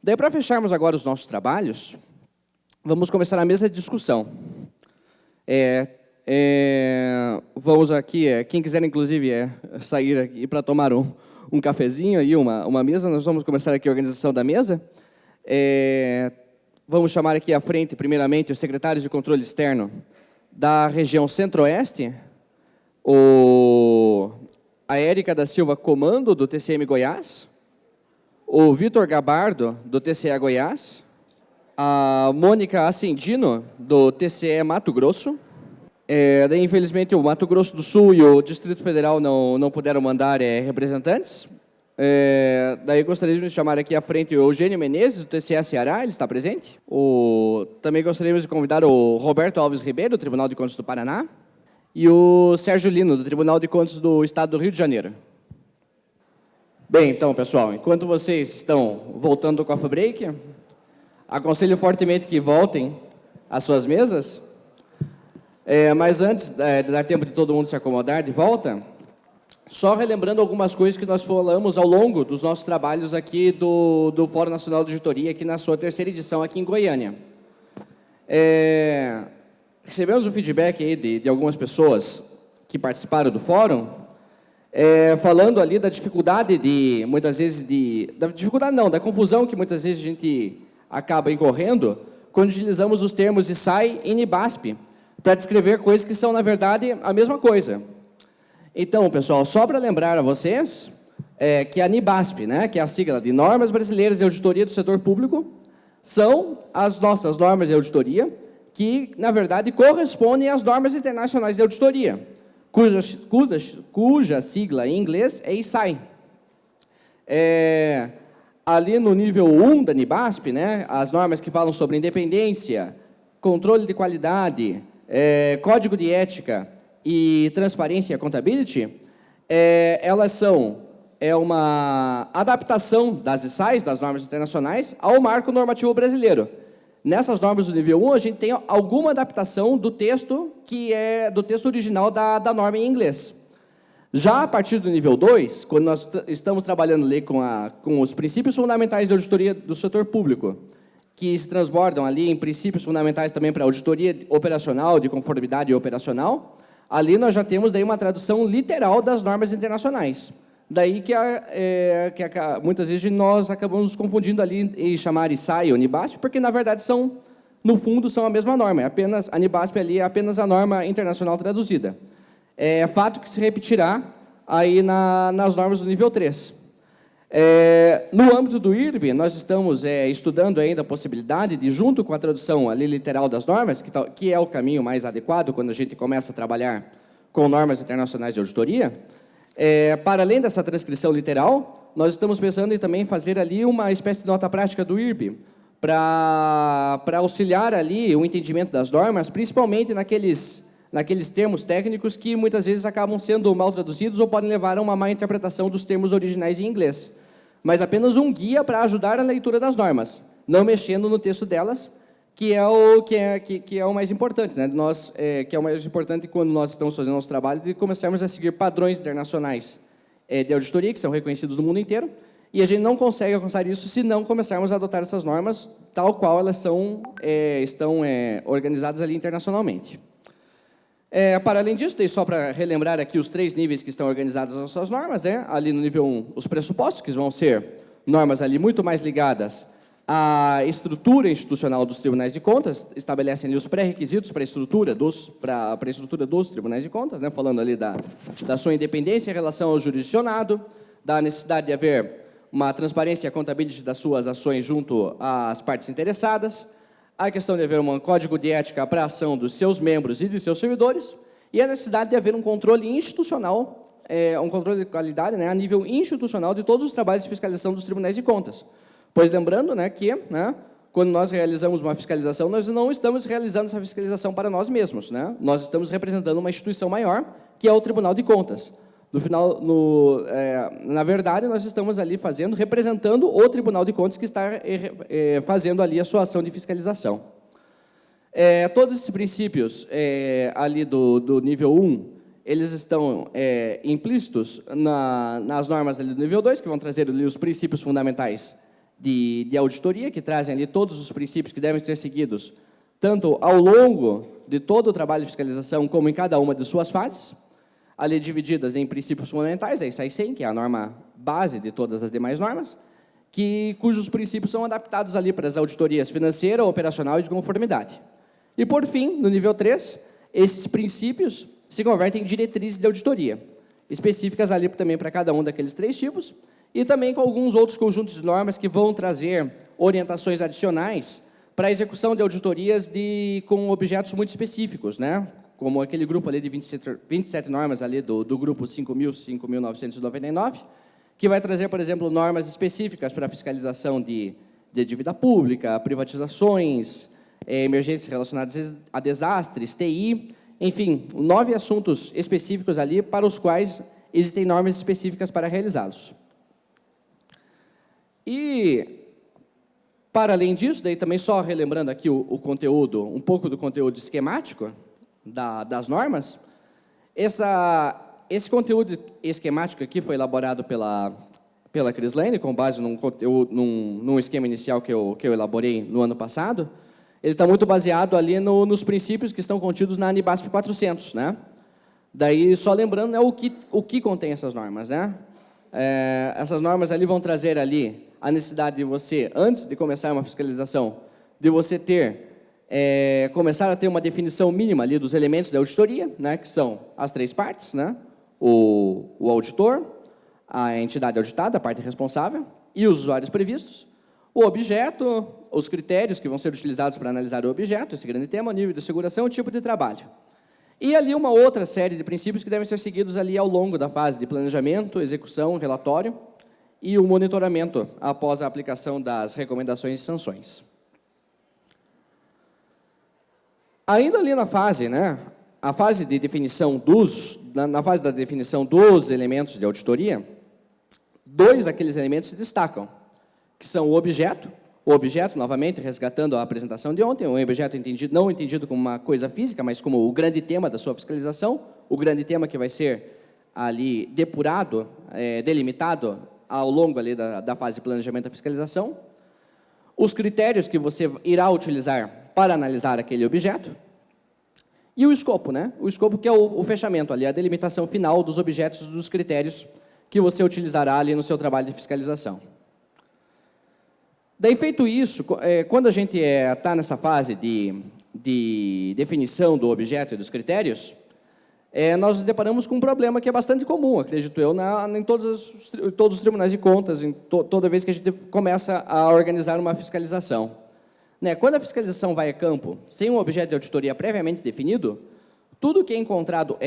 Daí, para fecharmos agora os nossos trabalhos, vamos começar a mesa de discussão. Vamos aqui, quem quiser, inclusive, sair aqui para tomar um cafezinho, aí, uma mesa, nós vamos começar aqui a organização da mesa. Vamos chamar aqui à frente, primeiramente, os secretários de controle externo da região Centro-Oeste, a Érica da Silva Comando, do TCM Goiás, o Vitor Gabardo, do TCE Goiás, a Mônica Ascendino, do TCE Mato Grosso. Daí, infelizmente, o Mato Grosso do Sul e o Distrito Federal não puderam mandar representantes. Daí gostaríamos de chamar aqui à frente o Eugênio Menezes, do TCE Ceará, ele está presente. Também gostaríamos de convidar o Roberto Alves Ribeiro, do Tribunal de Contas do Paraná, e o Sérgio Lino, do Tribunal de Contas do Estado do Rio de Janeiro. Bem, então, pessoal, enquanto vocês estão voltando do coffee break, aconselho fortemente que voltem às suas mesas. Mas antes de dar tempo de todo mundo se acomodar de volta, só relembrando algumas coisas que nós falamos ao longo dos nossos trabalhos aqui do Fórum Nacional de Auditoria, aqui na sua terceira edição aqui em Goiânia. Recebemos um feedback aí de algumas pessoas que participaram do fórum, falando ali da dificuldade da confusão que muitas vezes a gente acaba incorrendo quando utilizamos os termos ISAI e NIBASP para descrever coisas que são, na verdade, a mesma coisa. Então, pessoal, só para lembrar a vocês que a NIBASP, né, que é a sigla de Normas Brasileiras de Auditoria do Setor Público, são as nossas normas de auditoria que, na verdade, correspondem às normas internacionais de auditoria, cuja sigla em inglês é ISAI. Ali no nível 1 da NIBASP, né, as normas que falam sobre independência, controle de qualidade, código de ética e transparência e accountability, elas são uma adaptação das ISAIs, das normas internacionais, ao marco normativo brasileiro. Nessas normas do nível 1, a gente tem alguma adaptação do texto, que é do texto original da norma em inglês. Já a partir do nível 2, quando nós estamos trabalhando ali com os princípios fundamentais de auditoria do setor público, que se transbordam ali em princípios fundamentais também para auditoria operacional, de conformidade operacional, ali nós já temos daí uma tradução literal das normas internacionais. Daí que muitas vezes nós acabamos nos confundindo ali em chamar ISAI ou NIBASP, porque na verdade no fundo são a mesma norma, a NIBASP ali é apenas a norma internacional traduzida. É fato que se repetirá aí nas normas do nível 3. No âmbito do IRB, nós estamos estudando ainda a possibilidade de, junto com a tradução ali literal das normas, que é o caminho mais adequado quando a gente começa a trabalhar com normas internacionais de auditoria, para além dessa transcrição literal, nós estamos pensando em também fazer ali uma espécie de nota prática do IRB, para auxiliar ali o entendimento das normas, principalmente naqueles termos técnicos que muitas vezes acabam sendo mal traduzidos ou podem levar a uma má interpretação dos termos originais em inglês. Mas apenas um guia para ajudar a leitura das normas, não mexendo no texto delas, que é o mais importante, né? Que é o mais importante quando nós estamos fazendo nosso trabalho, de começarmos a seguir padrões internacionais de auditoria, que são reconhecidos no mundo inteiro, e a gente não consegue alcançar isso se não começarmos a adotar essas normas tal qual elas estão organizadas ali internacionalmente. Para além disso, só para relembrar aqui os 3 níveis que estão organizados nas suas normas, né? Ali no nível 1, os pressupostos, que vão ser normas ali muito mais ligadas à estrutura institucional dos tribunais de contas, estabelecem ali os pré-requisitos para a estrutura dos tribunais de contas, né? Falando ali da sua independência em relação ao jurisdicionado, da necessidade de haver uma transparência e accountability das suas ações junto às partes interessadas, a questão de haver um código de ética para a ação dos seus membros e de seus servidores, e a necessidade de haver um controle institucional, um controle de qualidade, né, a nível institucional de todos os trabalhos de fiscalização dos tribunais de contas. Pois lembrando, né, que quando nós realizamos uma fiscalização, nós não estamos realizando essa fiscalização para nós mesmos, né? Nós estamos representando uma instituição maior, que é o Tribunal de Contas. Na verdade, nós estamos ali representando o Tribunal de Contas que está fazendo ali a sua ação de fiscalização. Todos esses princípios ali do nível 1, eles estão implícitos nas normas ali do nível 2, que vão trazer ali os princípios fundamentais de auditoria, que trazem ali todos os princípios que devem ser seguidos, tanto ao longo de todo o trabalho de fiscalização, como em cada uma de suas fases, ali divididas em princípios fundamentais, a ISAI 100, que é a norma base de todas as demais normas, cujos princípios são adaptados ali para as auditorias financeira, operacional e de conformidade. E, por fim, no nível 3, esses princípios se convertem em diretrizes de auditoria, específicas ali também para cada um daqueles 3 tipos, e também com alguns outros conjuntos de normas que vão trazer orientações adicionais para a execução de auditorias com objetos muito específicos, né? Como aquele grupo ali de 27 normas ali do grupo 5.999, que vai trazer, por exemplo, normas específicas para a fiscalização de dívida pública, privatizações, emergências relacionadas a desastres, TI, enfim, 9 assuntos específicos ali para os quais existem normas específicas para realizá-los. E, para além disso, daí também só relembrando aqui o conteúdo, um pouco do conteúdo esquemático das normas, esse conteúdo esquemático aqui foi elaborado pela Crislane, com base num esquema inicial que eu elaborei no ano passado. Ele está muito baseado ali nos princípios que estão contidos na ANIBASP 400, né? Daí, só lembrando, né, o que contém essas normas, né? Essas normas ali vão trazer ali a necessidade de você, antes de começar uma fiscalização, de você começar a ter uma definição mínima ali dos elementos da auditoria, né, que são as 3 partes, né? O auditor, a entidade auditada, a parte responsável, e os usuários previstos, o objeto, os critérios que vão ser utilizados para analisar o objeto, esse grande tema, o nível de seguração, o tipo de trabalho. E ali uma outra série de princípios que devem ser seguidos ali ao longo da fase de planejamento, execução, relatório e o monitoramento após a aplicação das recomendações e sanções. Ainda ali na fase, né, a fase de definição na fase da definição dos elementos de auditoria, 2 daqueles elementos se destacam, que são o objeto, novamente, resgatando a apresentação de ontem, um objeto não entendido como uma coisa física, mas como o grande tema da sua fiscalização, o grande tema que vai ser ali depurado, delimitado ao longo ali da fase de planejamento da fiscalização, os critérios que você irá utilizar para analisar aquele objeto, e o escopo, né? O escopo que é o fechamento ali, a delimitação final dos objetos e dos critérios que você utilizará ali no seu trabalho de fiscalização. Daí, feito isso, quando a gente está nessa fase de definição do objeto e dos critérios, nós nos deparamos com um problema que é bastante comum, acredito eu, em todos os tribunais de contas, toda vez que a gente começa a organizar uma fiscalização. Quando a fiscalização vai a campo sem um objeto de auditoria previamente definido, tudo que é encontrado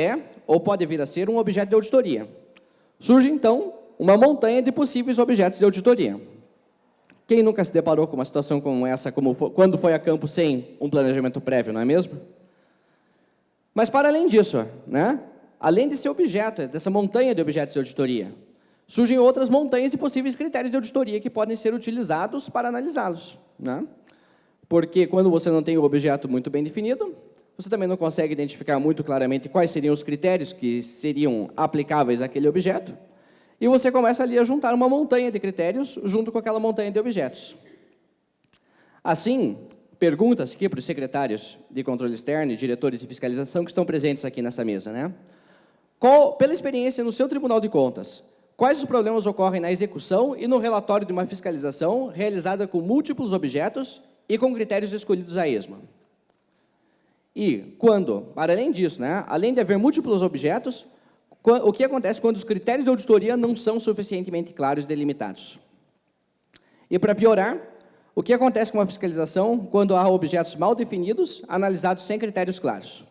ou pode vir a ser um objeto de auditoria. Surge, então, uma montanha de possíveis objetos de auditoria. Quem nunca se deparou com uma situação como essa, quando foi a campo sem um planejamento prévio, não é mesmo? Mas, para além disso, né, além desse objeto, dessa montanha de objetos de auditoria, surgem outras montanhas de possíveis critérios de auditoria que podem ser utilizados para analisá-los, né? Porque quando você não tem o objeto muito bem definido, você também não consegue identificar muito claramente quais seriam os critérios que seriam aplicáveis àquele objeto, e você começa ali a juntar uma montanha de critérios junto com aquela montanha de objetos. Assim, pergunta-se aqui para os secretários de controle externo e diretores de fiscalização que estão presentes aqui nessa mesa, né? Pela experiência no seu Tribunal de Contas, quais os problemas ocorrem na execução e no relatório de uma fiscalização realizada com múltiplos objetos e com critérios escolhidos a esmo? E quando, para além disso, né, além de haver múltiplos objetos, o que acontece quando os critérios de auditoria não são suficientemente claros e delimitados? E, para piorar, o que acontece com a fiscalização quando há objetos mal definidos, analisados sem critérios claros?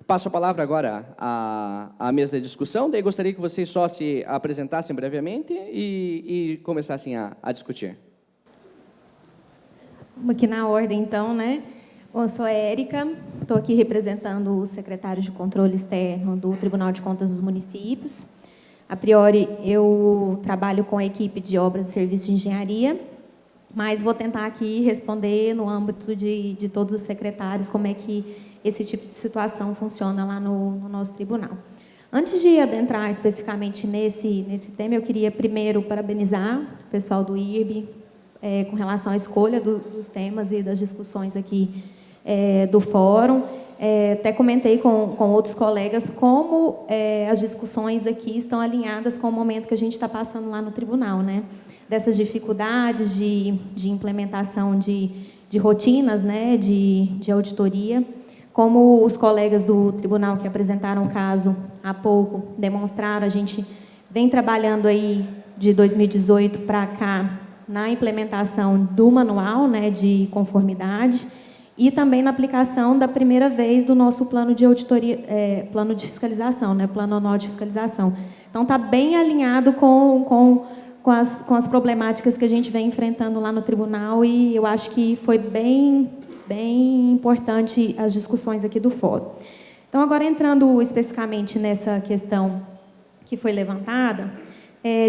Passo a palavra agora à mesa de discussão, daí gostaria que vocês só se apresentassem brevemente e começassem a discutir. Vamos aqui na ordem, então, né? Bom, eu sou a Érica, estou aqui representando os secretários de controle externo do Tribunal de Contas dos Municípios. A priori, eu trabalho com a equipe de obras e serviços de engenharia, mas vou tentar aqui responder no âmbito de todos os secretários como é que esse tipo de situação funciona lá no nosso tribunal. Antes de adentrar especificamente nesse tema, eu queria primeiro parabenizar o pessoal do IRB com relação à escolha dos temas e das discussões aqui do fórum. Até comentei com outros colegas como as discussões aqui estão alinhadas com o momento que a gente está passando lá no tribunal, né? Dessas dificuldades de implementação de rotinas, né, de auditoria. Como os colegas do tribunal que apresentaram o caso há pouco demonstraram, a gente vem trabalhando aí de 2018 para cá na implementação do manual, né, de conformidade e também na aplicação da primeira vez do nosso plano de auditoria, plano de fiscalização, né, plano anual de fiscalização. Então, está bem alinhado com as problemáticas que a gente vem enfrentando lá no tribunal e eu acho que foi bem importante as discussões aqui do fórum. Então, agora entrando especificamente nessa questão que foi levantada,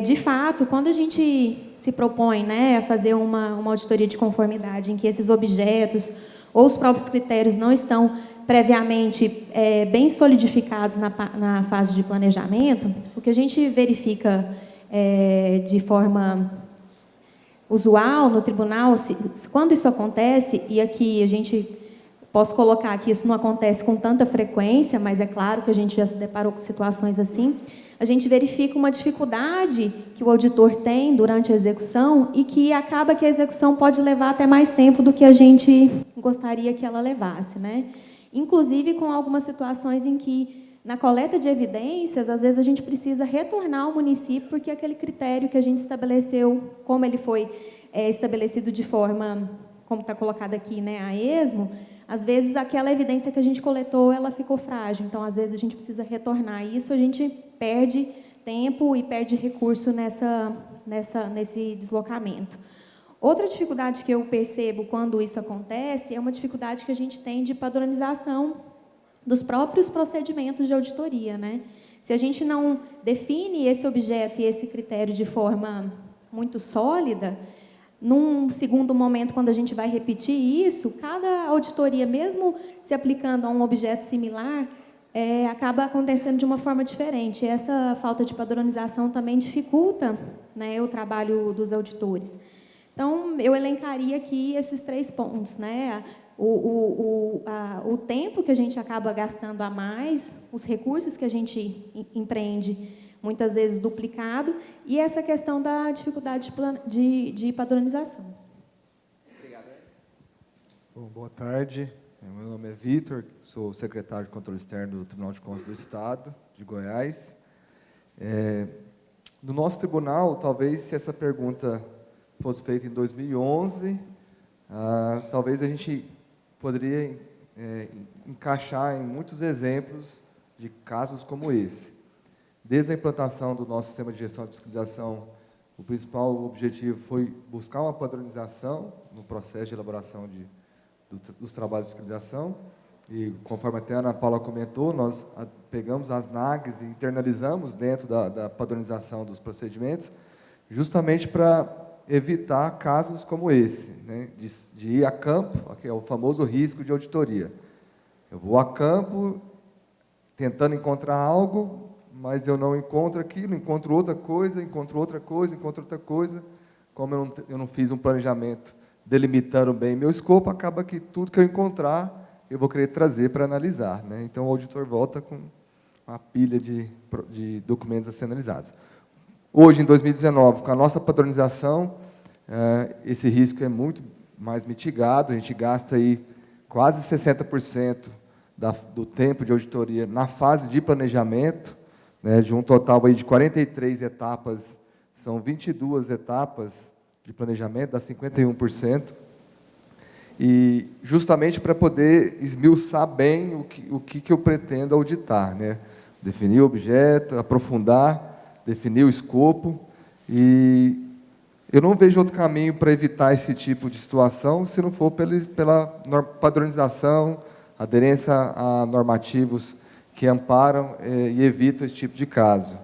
de fato, quando a gente se propõe, né, a fazer uma auditoria de conformidade em que esses objetos ou os próprios critérios não estão previamente bem solidificados na fase de planejamento, o que a gente verifica de forma usual no tribunal, quando isso acontece, e aqui posso colocar que isso não acontece com tanta frequência, mas é claro que a gente já se deparou com situações assim, a gente verifica uma dificuldade que o auditor tem durante a execução e que acaba que a execução pode levar até mais tempo do que a gente gostaria que ela levasse, né? Inclusive com algumas situações em que, na coleta de evidências, às vezes a gente precisa retornar ao município porque aquele critério que a gente estabeleceu, como ele foi estabelecido de forma, como está colocado aqui, né, a esmo, às vezes aquela evidência que a gente coletou, ela ficou frágil. Então, às vezes, a gente precisa retornar. E isso a gente perde tempo e perde recurso nesse deslocamento. Outra dificuldade que eu percebo quando isso acontece é uma dificuldade que a gente tem de padronização dos próprios procedimentos de auditoria, né? Se a gente não define esse objeto e esse critério de forma muito sólida, num segundo momento, quando a gente vai repetir isso, cada auditoria, mesmo se aplicando a um objeto similar, acaba acontecendo de uma forma diferente. Essa falta de padronização também dificulta, né, o trabalho dos auditores. Então, eu elencaria aqui esses 3 pontos, né? O tempo que a gente acaba gastando a mais, os recursos que a gente empreende, muitas vezes duplicado, e essa questão da dificuldade de padronização. Obrigado. Bom, boa tarde. Meu nome é Vitor, sou secretário de Controle Externo do Tribunal de Contas do Estado de Goiás. No nosso tribunal, talvez, se essa pergunta fosse feita em 2011, talvez a gente poderia encaixar em muitos exemplos de casos como esse. Desde a implantação do nosso sistema de gestão de fiscalização, o principal objetivo foi buscar uma padronização no processo de elaboração dos trabalhos de fiscalização. E, conforme até a Ana Paula comentou, nós pegamos as NAGs e internalizamos dentro da padronização dos procedimentos, justamente para evitar casos como esse, né, de ir a campo, que é o famoso risco de auditoria. Eu vou a campo tentando encontrar algo, mas eu não encontro aquilo, encontro outra coisa, encontro outra coisa, encontro outra coisa. Como eu não fiz um planejamento delimitando bem meu escopo, acaba que tudo que eu encontrar, eu vou querer trazer para analisar, né? Então, o auditor volta com uma pilha de documentos a ser analisados. Hoje, em 2019, com a nossa padronização, esse risco é muito mais mitigado, a gente gasta aí quase 60% do tempo de auditoria na fase de planejamento, né, de um total aí de 43 etapas, são 22 etapas de planejamento, dá 51%, e justamente para poder esmiuçar bem o que eu pretendo auditar, né? Definir o objeto, aprofundar, definir o escopo, e eu não vejo outro caminho para evitar esse tipo de situação, se não for pela padronização, aderência a normativos que amparam e evitam esse tipo de caso.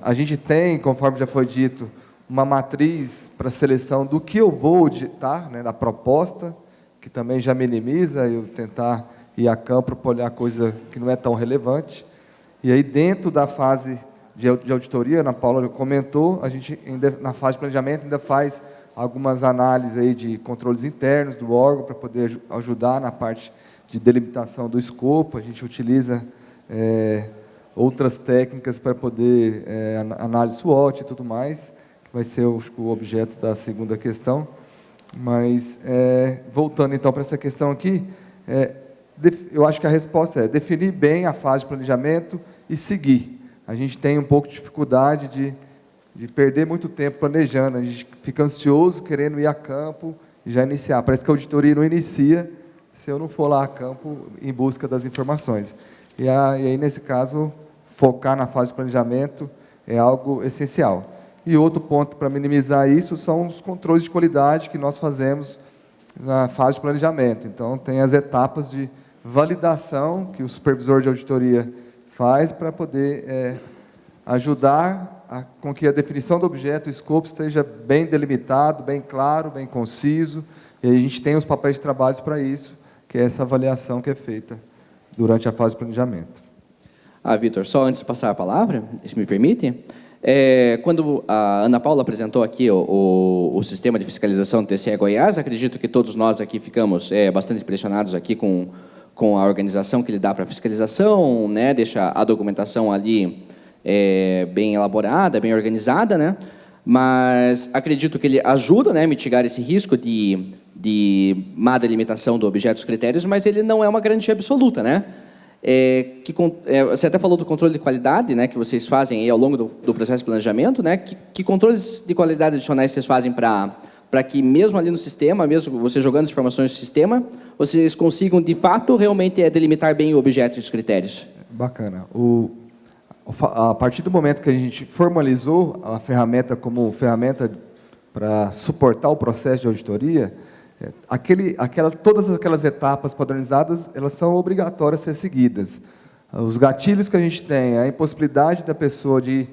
A gente tem, conforme já foi dito, uma matriz para seleção do que eu vou auditar, né, da proposta, que também já minimiza eu tentar ir a campo para olhar coisa que não é tão relevante. E aí, dentro da fase de auditoria, a Ana Paula comentou, a gente, ainda, na fase de planejamento, ainda faz algumas análises aí de controles internos do órgão para poder ajudar na parte de delimitação do escopo. A gente utiliza outras técnicas para poder análise SWOT e tudo mais, que vai ser o objeto da segunda questão. Mas, voltando então para essa questão aqui, eu acho que a resposta é definir bem a fase de planejamento e seguir. A gente tem um pouco de dificuldade de perder muito tempo planejando, a gente fica ansioso, querendo ir a campo e já iniciar. Parece que a auditoria não inicia se eu não for lá a campo em busca das informações. E aí, nesse caso, focar na fase de planejamento é algo essencial. E outro ponto para minimizar isso são os controles de qualidade que nós fazemos na fase de planejamento. Então, tem as etapas de validação que o supervisor de auditoria faz para poder ajudar com que a definição do objeto, o escopo, esteja bem delimitado, bem claro, bem conciso. E a gente tem os papéis de trabalho para isso, que é essa avaliação que é feita durante a fase de planejamento. Vitor, só antes de passar a palavra, se me permite, quando a Ana Paula apresentou aqui o sistema de fiscalização do TCE Goiás, acredito que todos nós aqui ficamos bastante impressionados aqui com a organização que ele dá para a fiscalização, né? Deixa a documentação ali bem elaborada, bem organizada, né? Mas acredito que ele ajuda, né, a mitigar esse risco de má delimitação do objeto dos critérios, mas ele não é uma garantia absoluta, né? Você até falou do controle de qualidade, né, que vocês fazem aí ao longo do processo de planejamento, né? Que controles de qualidade adicionais vocês fazem para que mesmo ali no sistema, mesmo você jogando as informações no sistema, vocês consigam de fato realmente delimitar bem o objeto e os critérios? Bacana. A partir do momento que a gente formalizou a ferramenta como ferramenta para suportar o processo de auditoria, todas aquelas etapas padronizadas, elas são obrigatórias a ser seguidas. Os gatilhos que a gente tem, a impossibilidade da pessoa de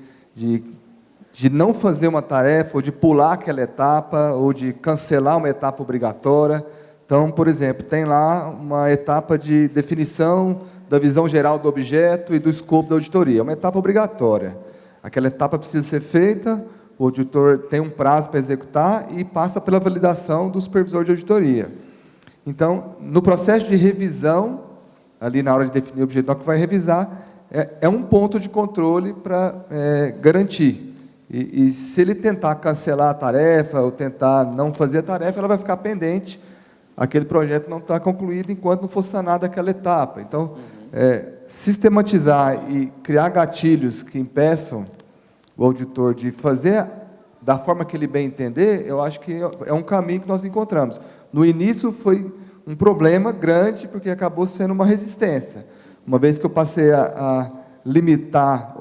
não fazer uma tarefa, ou de pular aquela etapa, ou de cancelar uma etapa obrigatória. Então, por exemplo, tem lá uma etapa de definição da visão geral do objeto e do escopo da auditoria. É uma etapa obrigatória. Aquela etapa precisa ser feita, o auditor tem um prazo para executar e passa pela validação do supervisor de auditoria. Então, no processo de revisão, ali na hora de definir o objeto que vai revisar, é um ponto de controle para garantir. E se ele tentar cancelar a tarefa ou tentar não fazer a tarefa, ela vai ficar pendente. Aquele projeto não está concluído enquanto não for sanada aquela etapa. Então, sistematizar e criar gatilhos que impeçam o auditor de fazer da forma que ele bem entender, eu acho que é um caminho que nós encontramos. No início foi um problema grande, porque acabou sendo uma resistência. Uma vez que eu passei a delimitar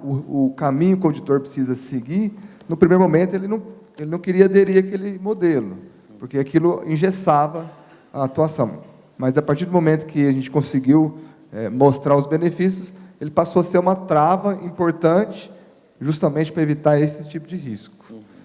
o caminho que o auditor precisa seguir, no primeiro momento ele não queria aderir àquele modelo, porque aquilo engessava a atuação. Mas, a partir do momento que a gente conseguiu mostrar os benefícios, ele passou a ser uma trava importante, justamente para evitar esse tipo de risco.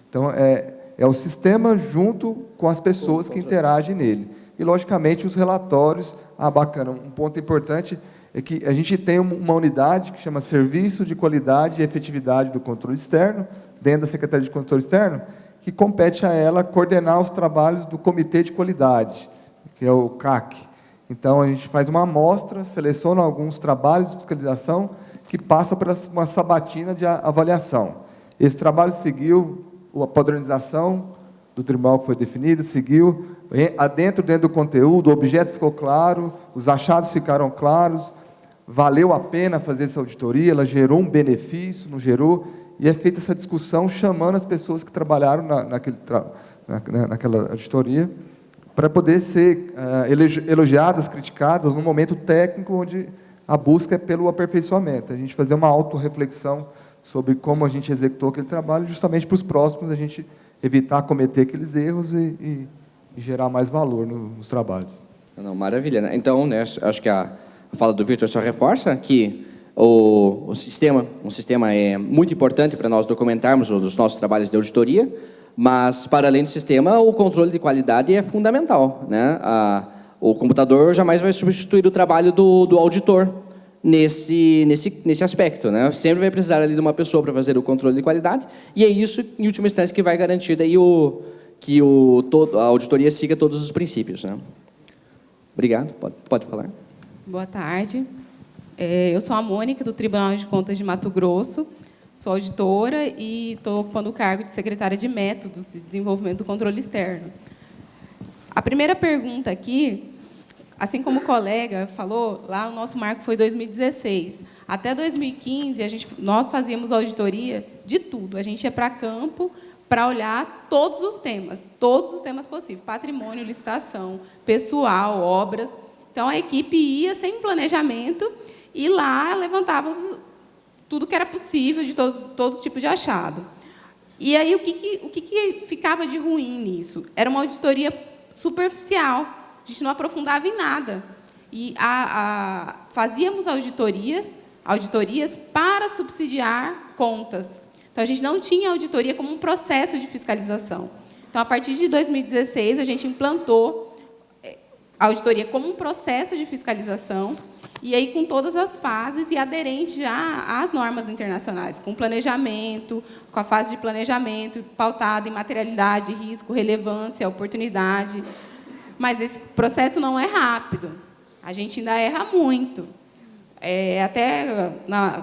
Então, é o sistema junto com as pessoas que interagem nele. E, logicamente, os relatórios. Bacana, um ponto importante é que a gente tem uma unidade que chama Serviço de Qualidade e Efetividade do Controle Externo, dentro da Secretaria de Controle Externo, que compete a ela coordenar os trabalhos do Comitê de Qualidade, que é o CAC. Então, a gente faz uma amostra, seleciona alguns trabalhos de fiscalização que passa por uma sabatina de avaliação. Esse trabalho seguiu a padronização do tribunal que foi definida, seguiu dentro do conteúdo, o objeto ficou claro, os achados ficaram claros, valeu a pena fazer essa auditoria, ela gerou um benefício, não gerou, e é feita essa discussão chamando as pessoas que trabalharam naquela auditoria, para poder ser elogiadas, criticadas, num momento técnico onde a busca é pelo aperfeiçoamento. A gente fazer uma autorreflexão sobre como a gente executou aquele trabalho, justamente para os próximos a gente evitar cometer aqueles erros e gerar mais valor nos trabalhos. Não, maravilha, né? Então, né, acho que a fala do Vitor só reforça que um sistema é muito importante para nós documentarmos os nossos trabalhos de auditoria, mas, para além do sistema, o controle de qualidade é fundamental, né? O computador jamais vai substituir o trabalho do auditor, nesse aspecto, né? Sempre vai precisar ali de uma pessoa para fazer o controle de qualidade, e é isso, em última instância, que vai garantir daí a auditoria siga todos os princípios, né? Obrigado, pode falar. Boa tarde. Eu sou a Mônica, do Tribunal de Contas de Mato Grosso, sou auditora e estou ocupando o cargo de secretária de Métodos de Desenvolvimento do Controle Externo. A primeira pergunta aqui, assim como o colega falou, lá o nosso marco foi 2016. Até 2015, nós fazíamos auditoria de tudo. A gente ia para campo para olhar todos os temas possíveis, patrimônio, licitação, pessoal, obras. Então, a equipe ia sem planejamento e lá levantava tudo que era possível, de todo tipo de achado. E aí, o que ficava de ruim nisso? Era uma auditoria superficial, a gente não aprofundava em nada. E fazíamos auditorias para subsidiar contas. Então, a gente não tinha auditoria como um processo de fiscalização. Então, a partir de 2016, a gente implantou a auditoria como um processo de fiscalização, e aí com todas as fases e aderente já às normas internacionais, com planejamento, com a fase de planejamento, pautada em materialidade, risco, relevância, oportunidade. Mas esse processo não é rápido, a gente ainda erra muito.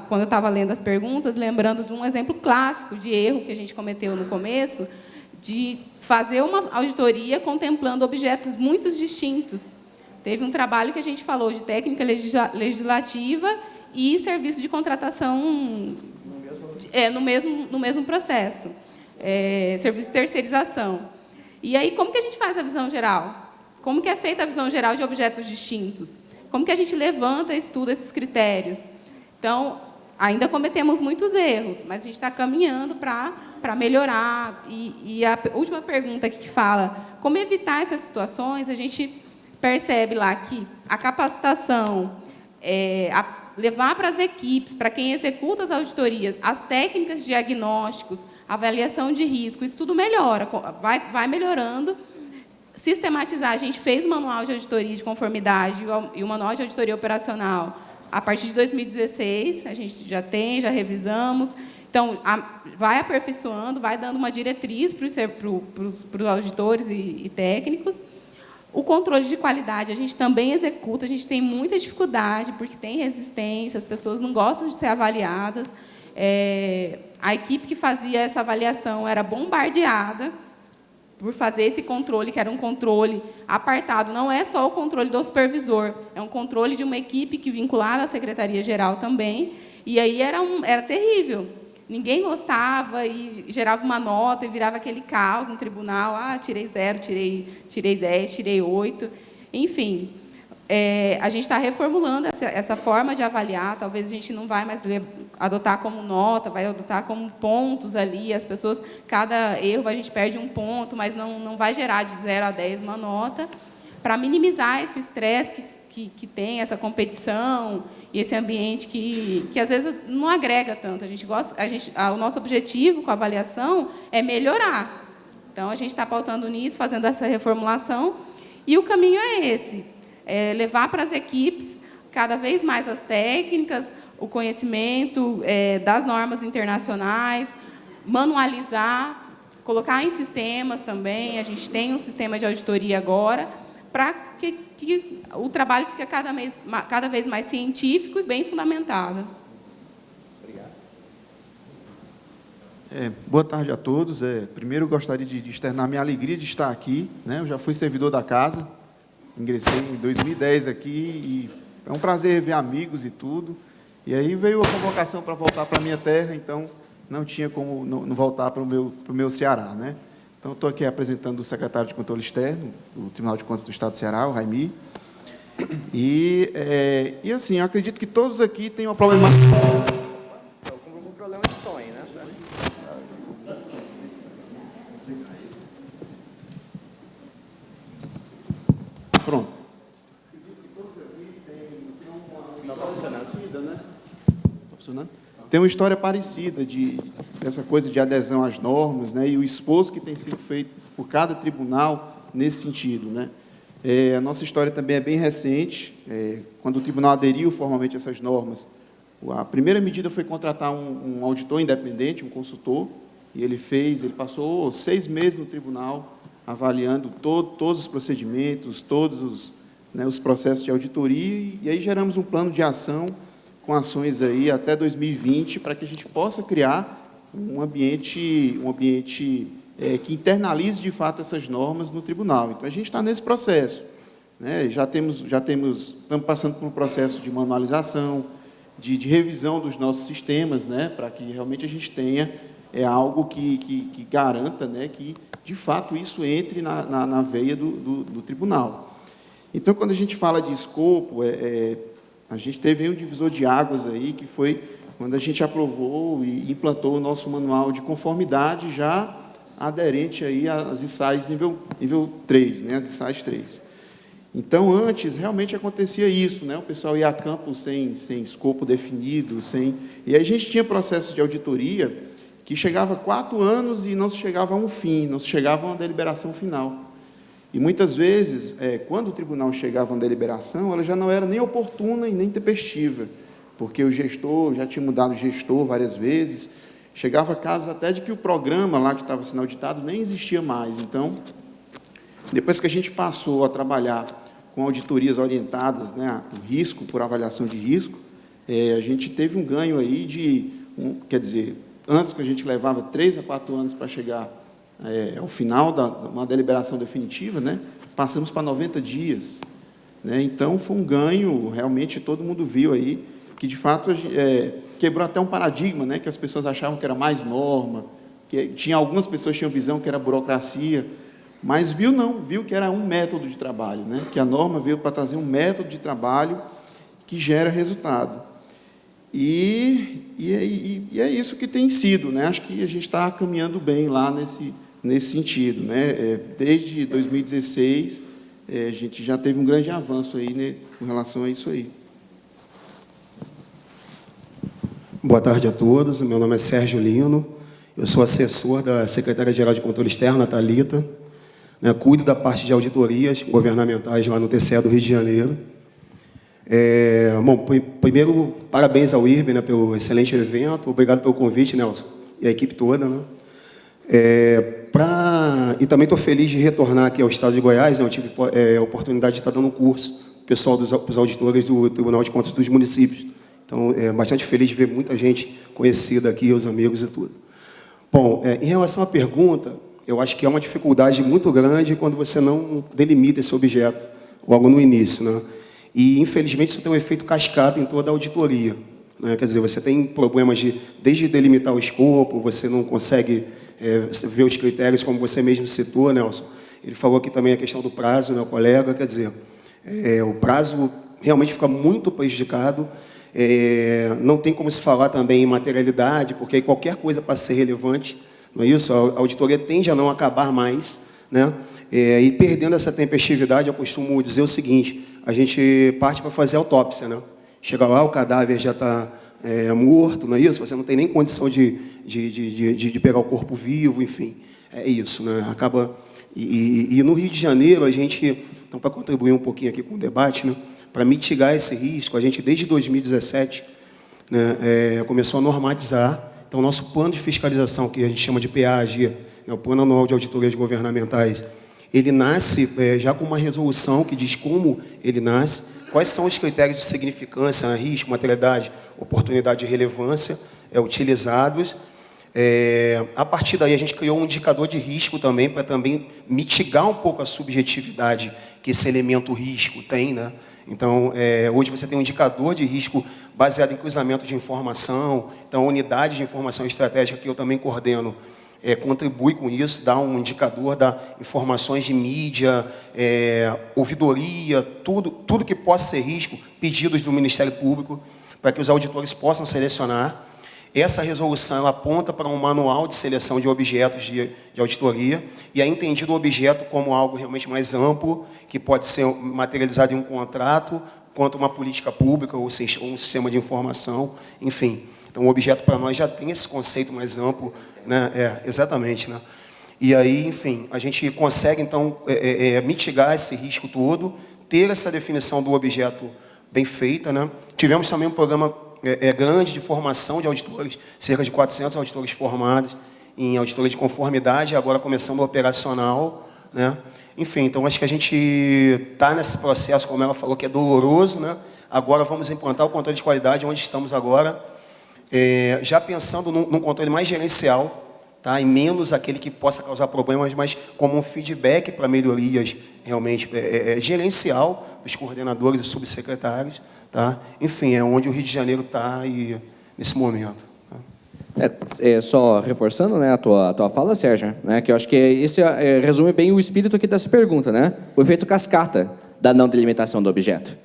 Quando eu estava lendo as perguntas, lembrando de um exemplo clássico de erro que a gente cometeu no começo, de fazer uma auditoria contemplando objetos muito distintos. Teve um trabalho que a gente falou de técnica legislativa e serviço de contratação no mesmo processo, serviço de terceirização. E aí, como que a gente faz a visão geral? Como que é feita a visão geral de objetos distintos? Como que a gente levanta e estuda esses critérios? Então, ainda cometemos muitos erros, mas a gente está caminhando para melhorar. E a última pergunta aqui que fala como evitar essas situações, a gente percebe lá que a capacitação, levar para as equipes, para quem executa as auditorias, as técnicas de diagnósticos, avaliação de risco, isso tudo melhora, vai melhorando. Sistematizar, a gente fez o manual de auditoria de conformidade e o manual de auditoria operacional a partir de 2016, a gente já revisamos. Então, vai aperfeiçoando, vai dando uma diretriz para os auditores e técnicos. O controle de qualidade, a gente também executa, a gente tem muita dificuldade, porque tem resistência, as pessoas não gostam de ser avaliadas. A equipe que fazia essa avaliação era bombardeada por fazer esse controle, que era um controle apartado. Não é só o controle do supervisor, é um controle de uma equipe que vinculada à Secretaria-Geral também. E aí era terrível. Ninguém gostava e gerava uma nota e virava aquele caos no tribunal. Tirei 0, tirei 10, tirei 8. Enfim, a gente está reformulando essa forma de avaliar. Talvez a gente não vai mais adotar como nota, vai adotar como pontos ali. As pessoas, cada erro, a gente perde um ponto, mas não vai gerar de 0 a 10 uma nota, para minimizar esse estresse que tem, essa competição e esse ambiente que às vezes não agrega tanto. O nosso objetivo com a avaliação é melhorar. Então, a gente está pautando nisso, fazendo essa reformulação, e o caminho é esse, levar para as equipes cada vez mais as técnicas, o conhecimento das normas internacionais, manualizar, colocar em sistemas também. A gente tem um sistema de auditoria agora, para que o trabalho fique cada vez mais científico e bem fundamentado. Obrigado. Boa tarde a todos. Primeiro, gostaria de externar minha alegria de estar aqui, né? Eu já fui servidor da casa, ingressei em 2010 aqui, e é um prazer rever amigos e tudo. E aí veio a convocação para voltar para a minha terra, então não tinha como não voltar para o meu Ceará, né? Então, estou aqui apresentando o secretário de Controle Externo do Tribunal de Contas do Estado do Ceará, o Raimi. E assim, eu acredito que todos aqui têm uma problemática. Um problema de sonho, né? Pronto. Tem uma história parecida dessa coisa de adesão às normas, né, e o esforço que tem sido feito por cada tribunal nesse sentido, né. A nossa história também é bem recente. Quando o tribunal aderiu formalmente a essas normas, a primeira medida foi contratar um auditor independente, um consultor, e ele passou 6 meses no tribunal, avaliando todos os procedimentos, todos os processos de auditoria, e aí geramos um plano de ação com ações aí até 2020, para que a gente possa criar um ambiente que internalize, de fato, essas normas no tribunal. Então, a gente está nesse processo, né? Estamos passando por um processo de manualização, de revisão dos nossos sistemas, né? Para que realmente a gente tenha algo que garanta, né? Que, de fato, isso entre na veia do tribunal. Então, quando a gente fala de escopo, a gente teve um divisor de águas aí, que foi quando a gente aprovou e implantou o nosso manual de conformidade, já aderente aí às ISAIs nível 3, né, as ISAIs 3. Então, antes, realmente acontecia isso, né, o pessoal ia a campo sem escopo definido, e aí a gente tinha processos de auditoria que chegava a 4 anos e não se chegava a um fim, não se chegava a uma deliberação final. E, muitas vezes, quando o tribunal chegava a uma deliberação, ela já não era nem oportuna e nem tempestiva, porque o gestor, já tinha mudado o gestor várias vezes, chegava casos até de que o programa lá que estava sendo auditado nem existia mais. Então, depois que a gente passou a trabalhar com auditorias orientadas, né, por risco, por avaliação de risco, a gente teve um ganho aí quer dizer, antes que a gente levava 3 a 4 anos para chegar ao final de uma deliberação definitiva, né, passamos para 90 dias. Né, então, foi um ganho, realmente, todo mundo viu aí, que, de fato, quebrou até um paradigma, né, que as pessoas achavam que era mais norma, que algumas pessoas tinham visão que era burocracia, mas viu que era um método de trabalho, né, que a norma veio para trazer um método de trabalho que gera resultado. E é isso que tem sido, né, acho que a gente está caminhando bem lá nesse sentido, né, desde 2016, a gente já teve um grande avanço aí, né, com relação a isso aí. Boa tarde a todos, meu nome é Sérgio Lino, eu sou assessor da Secretaria-Geral de Controle Externo, a Thalita, né, cuido da parte de auditorias governamentais lá no TCE do Rio de Janeiro. Bom, primeiro, parabéns ao IRB, né, pelo excelente evento, obrigado pelo convite, Nelson, e a equipe toda. Né? E também estou feliz de retornar aqui ao estado de Goiás, né, eu tive a oportunidade de estar dando um curso pessoal dos auditores do Tribunal de Contas dos Municípios. Então, bastante feliz de ver muita gente conhecida aqui, os amigos e tudo. Bom, em relação à pergunta, eu acho que é uma dificuldade muito grande quando você não delimita esse objeto logo no início, né? E, infelizmente, isso tem um efeito cascata em toda a auditoria, né? Quer dizer, você tem problemas desde delimitar o escopo, você não consegue ver os critérios, como você mesmo citou, Nelson. Ele falou aqui também a questão do prazo, né, o colega, quer dizer, o prazo realmente fica muito prejudicado. Não tem como se falar também em materialidade, porque aí qualquer coisa para ser relevante, não é isso? A auditoria tende a não acabar mais, né? E perdendo essa tempestividade, eu costumo dizer o seguinte: a gente parte para fazer autópsia, né? Chega lá, o cadáver já está morto, não é isso? Você não tem nem condição de pegar o corpo vivo, enfim, é isso, né? Acaba. E no Rio de Janeiro, a gente, então, para contribuir um pouquinho aqui com o debate, né? Para mitigar esse risco, a gente, desde 2017, né, começou a normatizar. Então, nosso plano de fiscalização, que a gente chama de PAG, né, o Plano Anual de Auditorias Governamentais, ele nasce já com uma resolução que diz como ele nasce, quais são os critérios de significância, né, risco, materialidade, oportunidade e relevância utilizados. A partir daí, a gente criou um indicador de risco também, para também mitigar um pouco a subjetividade que esse elemento risco tem, né? Então, hoje você tem um indicador de risco baseado em cruzamento de informação. Então, a unidade de informação estratégica, que eu também coordeno, contribui com isso, dá um indicador, dá informações de mídia, ouvidoria, tudo que possa ser risco, pedidos do Ministério Público, para que os auditores possam selecionar. Essa resolução ela aponta para um manual de seleção de objetos de auditoria, e é entendido o objeto como algo realmente mais amplo, que pode ser materializado em um contrato, quanto uma política pública ou um sistema de informação, enfim. Então, o objeto para nós já tem esse conceito mais amplo, né? Exatamente, né? E aí, enfim, a gente consegue, então, mitigar esse risco todo, ter essa definição do objeto bem feita, né? Tivemos também um programa grande de formação de auditores, cerca de 400 auditores formados em auditoria de conformidade, agora começando o operacional, né? Enfim, então acho que a gente está nesse processo, como ela falou, que é doloroso, né? Agora vamos implantar o controle de qualidade, onde estamos agora, já pensando num controle mais gerencial, tá? E menos aquele que possa causar problemas, mas como um feedback para melhorias realmente gerencial dos coordenadores e subsecretários, tá? Enfim, é onde o Rio de Janeiro está nesse momento. Só reforçando, né, a tua fala, Sérgio, né, que eu acho que isso resume bem o espírito aqui dessa pergunta, né? O efeito cascata da não delimitação do objeto.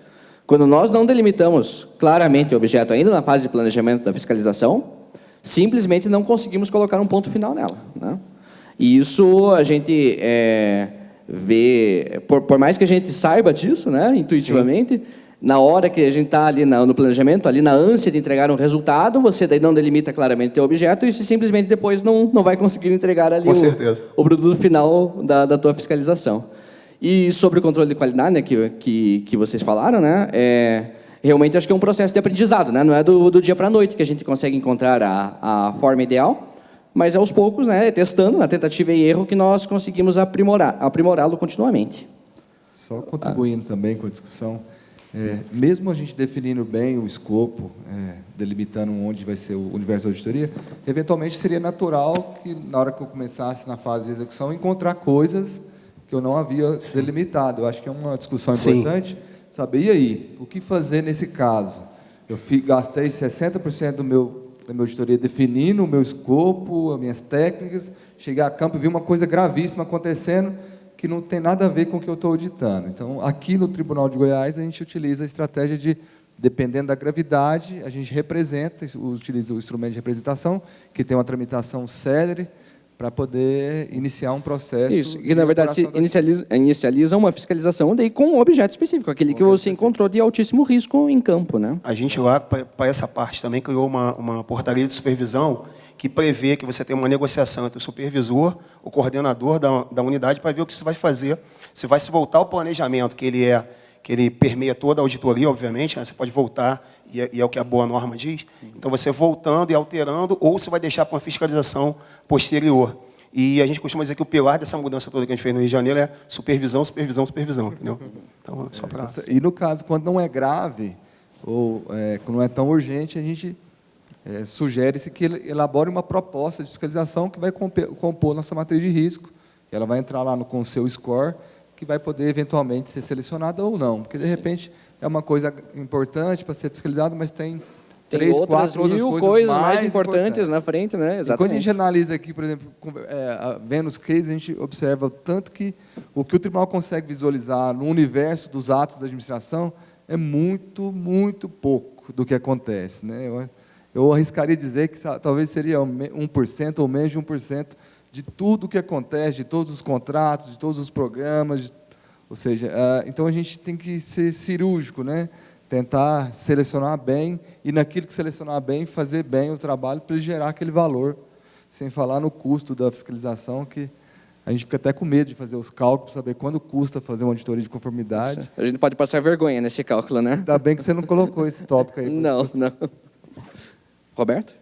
Quando nós não delimitamos claramente o objeto ainda na fase de planejamento da fiscalização, simplesmente não conseguimos colocar um ponto final nela, né? E isso a gente vê, por mais que a gente saiba disso, né, intuitivamente, sim, na hora que a gente está ali no planejamento, ali na ânsia de entregar um resultado, você daí não delimita claramente o teu objeto e você simplesmente depois não vai conseguir entregar ali o produto final da tua fiscalização. E sobre o controle de qualidade, né, que vocês falaram, né, realmente acho que é um processo de aprendizado, né, não é do dia para a noite que a gente consegue encontrar a forma ideal, mas aos poucos, né, testando, na tentativa e erro, que nós conseguimos aprimorá-lo continuamente. Só contribuindo também com a discussão, mesmo a gente definindo bem o escopo, delimitando onde vai ser o universo da auditoria, eventualmente seria natural que, na hora que eu começasse na fase de execução, encontrar coisas que eu não havia delimitado. Eu acho que é uma discussão importante, saber, e aí, o que fazer nesse caso? Eu gastei 60% da minha auditoria definindo o meu escopo, as minhas técnicas, cheguei a campo e vi uma coisa gravíssima acontecendo, que não tem nada a ver com o que eu estou auditando. Então, aqui no Tribunal de Goiás, a gente utiliza a estratégia de, dependendo da gravidade, a gente utiliza o instrumento de representação, que tem uma tramitação célere, para poder iniciar um processo. Isso, e na verdade se inicializa uma fiscalização daí com um objeto específico, aquele que você encontrou de altíssimo risco em campo, né? A gente lá, para essa parte, também criou uma portaria de supervisão que prevê que você tem uma negociação entre o supervisor, o coordenador da unidade, para ver o que você vai fazer. Se vai se voltar ao planejamento, que ele permeia toda a auditoria, obviamente, né? Você pode voltar, e é o que a boa norma diz. Então, você voltando e alterando, ou você vai deixar para uma fiscalização posterior. E a gente costuma dizer que o pilar dessa mudança toda que a gente fez no Rio de Janeiro é supervisão, supervisão, supervisão, entendeu? Então, só para... E no caso, quando não é grave, ou quando não é tão urgente, a gente sugere-se que ele elabore uma proposta de fiscalização que vai compor nossa matriz de risco. Ela vai entrar lá com o seu score, que vai poder, eventualmente, ser selecionada ou não. Porque, de repente, é uma coisa importante para ser fiscalizada, mas tem 3, 4 outras coisas mais importantes na frente, né? Exatamente. E quando a gente analisa aqui, por exemplo, vendo os cases, a gente observa o tanto que o Tribunal consegue visualizar no universo dos atos da administração é muito, muito pouco do que acontece, né? Eu arriscaria dizer que talvez seria 1% ou menos de 1% de tudo o que acontece, de todos os contratos, de todos os programas, ou seja, então a gente tem que ser cirúrgico, né? Tentar selecionar bem e, naquilo que selecionar bem, fazer bem o trabalho para ele gerar aquele valor, sem falar no custo da fiscalização, que a gente fica até com medo de fazer os cálculos, saber quanto custa fazer uma auditoria de conformidade. A gente pode passar vergonha nesse cálculo, né? Ainda bem que você não colocou esse tópico aí. Não. Roberto?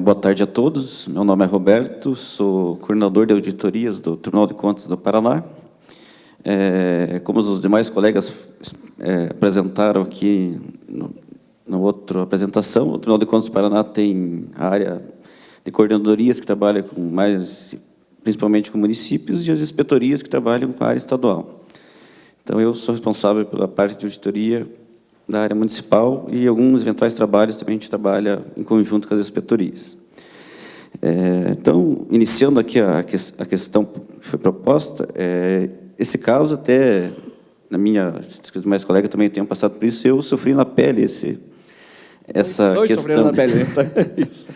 Boa tarde a todos. Meu nome é Roberto, sou coordenador de auditorias do Tribunal de Contas do Paraná. Como os demais colegas apresentaram aqui na outra apresentação, o Tribunal de Contas do Paraná tem a área de coordenadorias que trabalha principalmente com municípios e as inspetorias que trabalham com a área estadual. Então, eu sou responsável pela parte de auditoria da área municipal e alguns eventuais trabalhos também a gente trabalha em conjunto com as inspetorias. Então, iniciando aqui a questão que foi proposta, esse caso até, na minha, os meus colegas também tenham passado por isso, eu sofri na pele essa questão. Na pele, isso.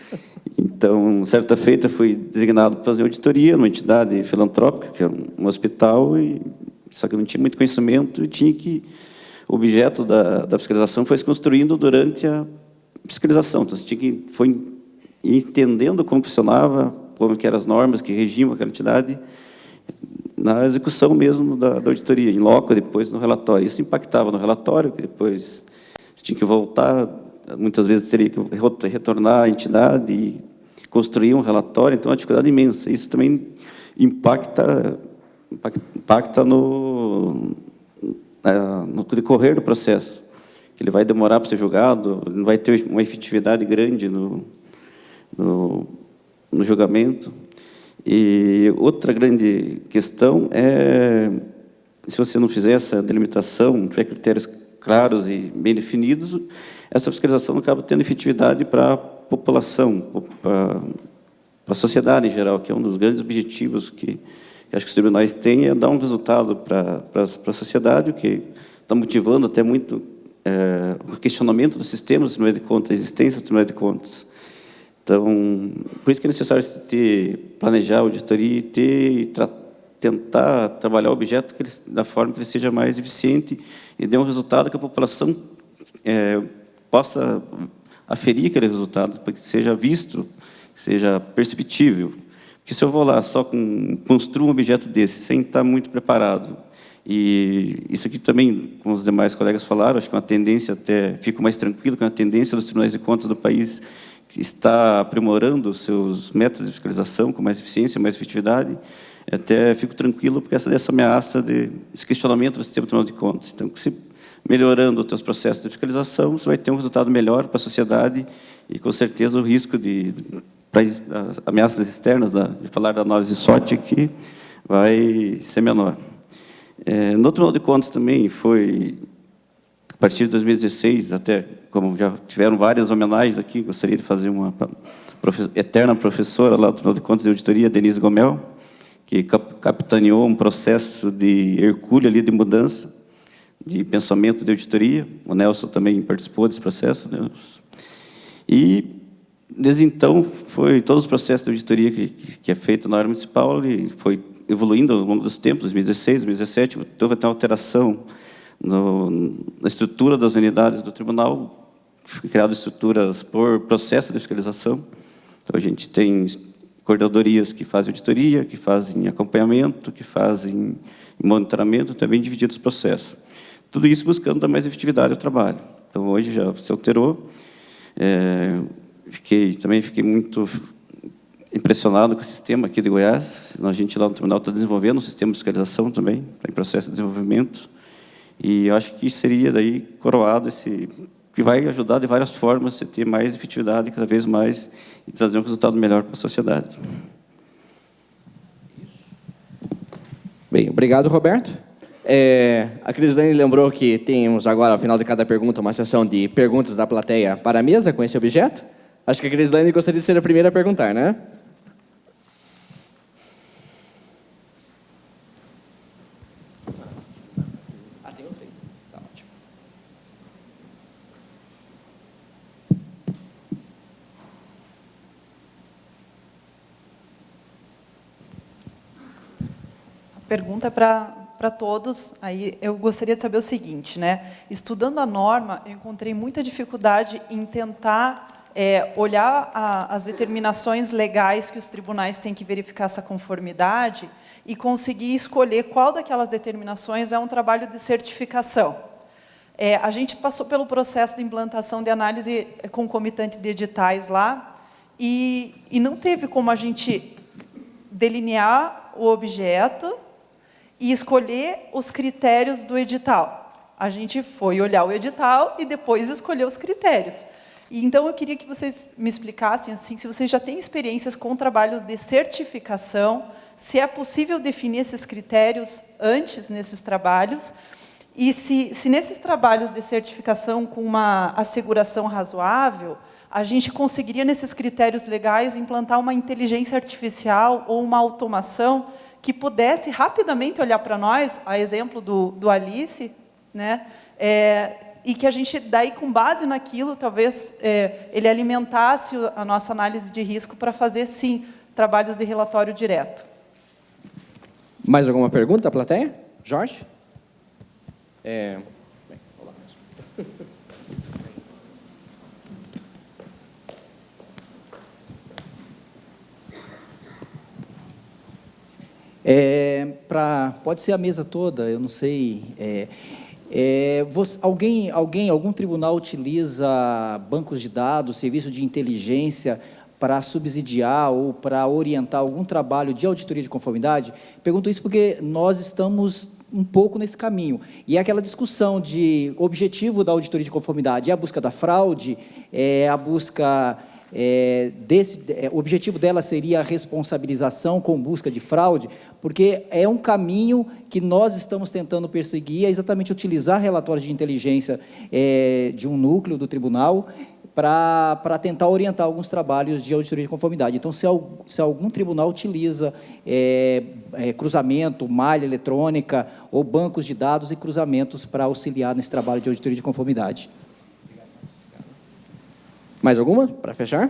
Então, certa feita, fui designado para fazer auditoria numa entidade filantrópica, que é um hospital, só que eu não tinha muito conhecimento e tinha que... O objeto da fiscalização foi se construindo durante a fiscalização. Então, você foi entendendo como funcionava, como que eram as normas que regiam aquela entidade, na execução mesmo da auditoria, em loco, depois no relatório. Isso impactava no relatório, que depois você tinha que voltar, muitas vezes teria que retornar à entidade e construir um relatório, então é uma dificuldade imensa. Isso também impacta no decorrer do processo. Ele vai demorar para ser julgado, não vai ter uma efetividade grande no julgamento. E outra grande questão é, se você não fizer essa delimitação, não tiver critérios claros e bem definidos, essa fiscalização não acaba tendo efetividade para a população, para a sociedade em geral, que é um dos grandes objetivos que acho que os tribunais têm, é dar um resultado para a sociedade, o que está motivando até muito o questionamento do sistema do Tribunal de Contas, a existência do Tribunal de Contas. Então, por isso que é necessário planejar a auditoria e tentar trabalhar o objeto da forma que ele seja mais eficiente e dê um resultado que a população possa aferir aquele resultado, para que seja visto, seja perceptível. Porque se eu vou lá só construir um objeto desse, sem estar muito preparado, e isso aqui também, como os demais colegas falaram, acho que é uma tendência, até fico mais tranquilo, que é uma tendência dos tribunais de contas do país que está aprimorando os seus métodos de fiscalização com mais eficiência, mais efetividade, até fico tranquilo, porque dessa ameaça desse questionamento do sistema do Tribunal de Contas. Então, se melhorando os seus processos de fiscalização, você vai ter um resultado melhor para a sociedade e, com certeza, o risco para as ameaças externas, de falar da análise SWOT aqui, vai ser menor. No Tribunal de Contas também foi, a partir de 2016, até como já tiveram várias homenagens aqui, gostaria de fazer uma eterna professora lá do Tribunal de Contas de Auditoria, Denise Gomel, que capitaneou um processo de hercúleo ali de mudança, de pensamento de auditoria. O Nelson também participou desse processo, né? E, desde então, todos os processos de auditoria que é feito na área municipal, ele foi evoluindo ao longo dos tempos, 2016, 2017, houve até uma alteração na estrutura das unidades do tribunal, foi criadas estruturas por processo de fiscalização. Então, a gente tem coordenadorias que fazem auditoria, que fazem acompanhamento, que fazem monitoramento, também divididos os processos. Tudo isso buscando dar mais efetividade ao trabalho. Então, hoje já se alterou. Também fiquei muito impressionado com o sistema aqui de Goiás. A gente lá no tribunal está desenvolvendo um sistema de fiscalização também, está em processo de desenvolvimento. E eu acho que seria daí coroado que vai ajudar de várias formas a ter mais efetividade cada vez mais e trazer um resultado melhor para a sociedade. Bem, obrigado, Roberto. A Crislane lembrou que temos agora, ao final de cada pergunta, uma sessão de perguntas da plateia para a mesa com esse objeto. Acho que a Crislane gostaria de ser a primeira a perguntar, né? Tem outro aí. Tá ótimo. Pergunta para todos. Aí eu gostaria de saber o seguinte, né? Estudando a norma, eu encontrei muita dificuldade em tentar olhar as determinações legais que os tribunais têm que verificar essa conformidade e conseguir escolher qual daquelas determinações é um trabalho de certificação. A gente passou pelo processo de implantação de análise concomitante de editais lá e não teve como a gente delinear o objeto e escolher os critérios do edital. A gente foi olhar o edital e depois escolher os critérios. E, então, eu queria que vocês me explicassem assim, se vocês já têm experiências com trabalhos de certificação, se é possível definir esses critérios antes nesses trabalhos, e se nesses trabalhos de certificação com uma asseguração razoável, a gente conseguiria, nesses critérios legais, implantar uma inteligência artificial ou uma automação que pudesse rapidamente olhar para nós, a exemplo do Alice, né, e que a gente, daí, com base naquilo, talvez ele alimentasse a nossa análise de risco para fazer, sim, trabalhos de relatório direto. Mais alguma pergunta, plateia? Jorge? Pode ser a mesa toda, eu não sei. Algum tribunal utiliza bancos de dados, serviço de inteligência para subsidiar ou para orientar algum trabalho de auditoria de conformidade? Pergunto isso porque nós estamos um pouco nesse caminho. E é aquela discussão de objetivo da auditoria de conformidade é a busca da fraude, a busca... o objetivo dela seria a responsabilização com busca de fraude, porque é um caminho que nós estamos tentando perseguir, é exatamente utilizar relatórios de inteligência de um núcleo do tribunal para tentar orientar alguns trabalhos de auditoria de conformidade. Então, se algum tribunal utiliza cruzamento, malha eletrônica ou bancos de dados e cruzamentos para auxiliar nesse trabalho de auditoria de conformidade. Mais alguma, para fechar?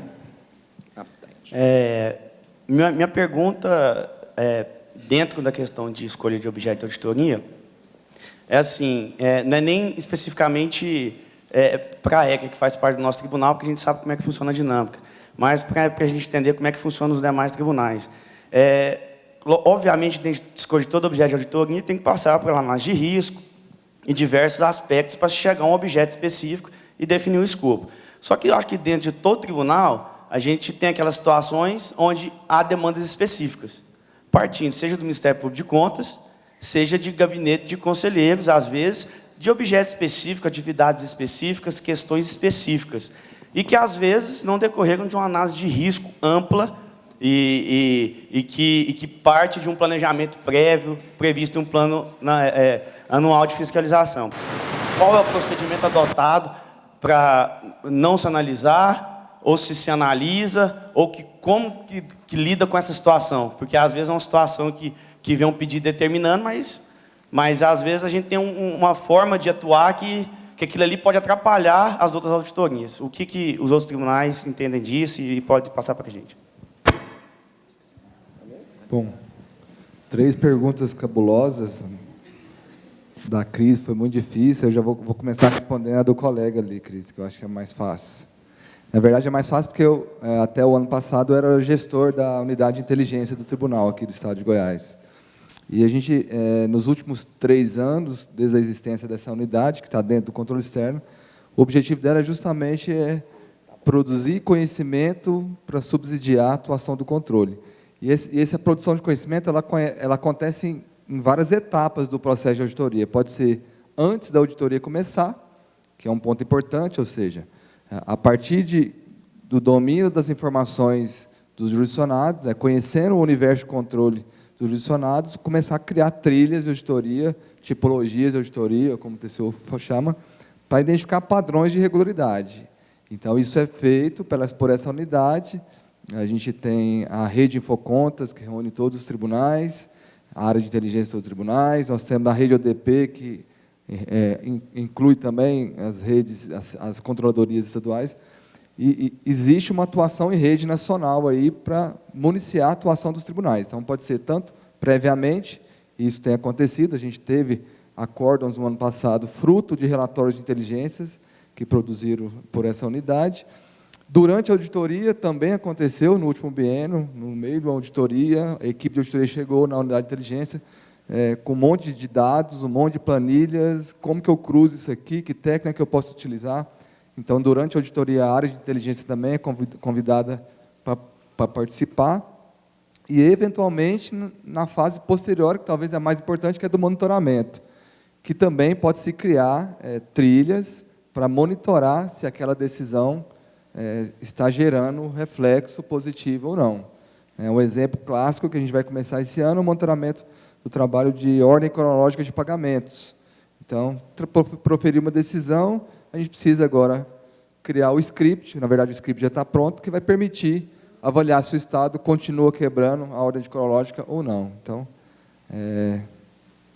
Minha pergunta, dentro da questão de escolha de objeto de auditoria, é assim, não é nem especificamente para a ECA, que faz parte do nosso tribunal, porque a gente sabe como é que funciona a dinâmica, mas para a gente entender como é que funcionam os demais tribunais. Obviamente, dentro de escolha de todo objeto de auditoria, tem que passar pela análise de risco e diversos aspectos para chegar a um objeto específico e definir o escopo. Só que eu acho que dentro de todo tribunal, a gente tem aquelas situações onde há demandas específicas, partindo seja do Ministério Público de Contas, seja de gabinete de conselheiros, às vezes, de objetos específicos, atividades específicas, questões específicas, e que, às vezes, não decorreram de uma análise de risco ampla e que parte de um planejamento prévio, previsto em um plano anual de fiscalização. Qual é o procedimento adotado para não se analisar, ou se analisa, ou como que lida com essa situação? Porque, às vezes, é uma situação que vem um pedido determinando, mas às vezes, a gente tem uma forma de atuar que aquilo ali pode atrapalhar as outras auditorias. O que os outros tribunais entendem disso e pode passar para a gente? Bom, 3 perguntas cabulosas. Da Cris foi muito difícil, eu já vou começar respondendo a do colega ali, Cris, que eu acho que é mais fácil. Na verdade, é mais fácil porque eu, até o ano passado, era gestor da unidade de inteligência do tribunal aqui do Estado de Goiás. E a gente, nos últimos 3 anos, desde a existência dessa unidade, que está dentro do controle externo, o objetivo dela é justamente produzir conhecimento para subsidiar a atuação do controle. E essa produção de conhecimento ela acontece em várias etapas do processo de auditoria. Pode ser antes da auditoria começar, que é um ponto importante, ou seja, a partir do domínio das informações dos jurisdicionados, conhecendo o universo de controle dos jurisdicionados, começar a criar trilhas de auditoria, tipologias de auditoria, como o TCU chama, para identificar padrões de regularidade. Então, isso é feito por essa unidade. A gente tem a rede Infocontas, que reúne todos os tribunais, a área de inteligência de todos os tribunais. Nós temos a rede ODP, que inclui também as redes, as controladorias estaduais. E existe uma atuação em rede nacional aí para municiar a atuação dos tribunais. Então, pode ser tanto previamente, e isso tem acontecido, a gente teve acórdãos no ano passado, fruto de relatórios de inteligências que produziram por essa unidade. Durante a auditoria, também aconteceu, no último biênio, no meio da auditoria, a equipe de auditoria chegou na unidade de inteligência com um monte de dados, um monte de planilhas, como que eu cruzo isso aqui, que técnica eu posso utilizar. Então, durante a auditoria, a área de inteligência também é convidada para participar. E, eventualmente, na fase posterior, que talvez é a mais importante, que é do monitoramento, que também pode-se criar trilhas para monitorar se aquela decisão está gerando reflexo positivo ou não. Um exemplo clássico que a gente vai começar esse ano é o monitoramento do trabalho de ordem cronológica de pagamentos. Então, proferir uma decisão, a gente precisa agora criar o script, na verdade o script já está pronto, que vai permitir avaliar se o Estado continua quebrando a ordem cronológica ou não. Então,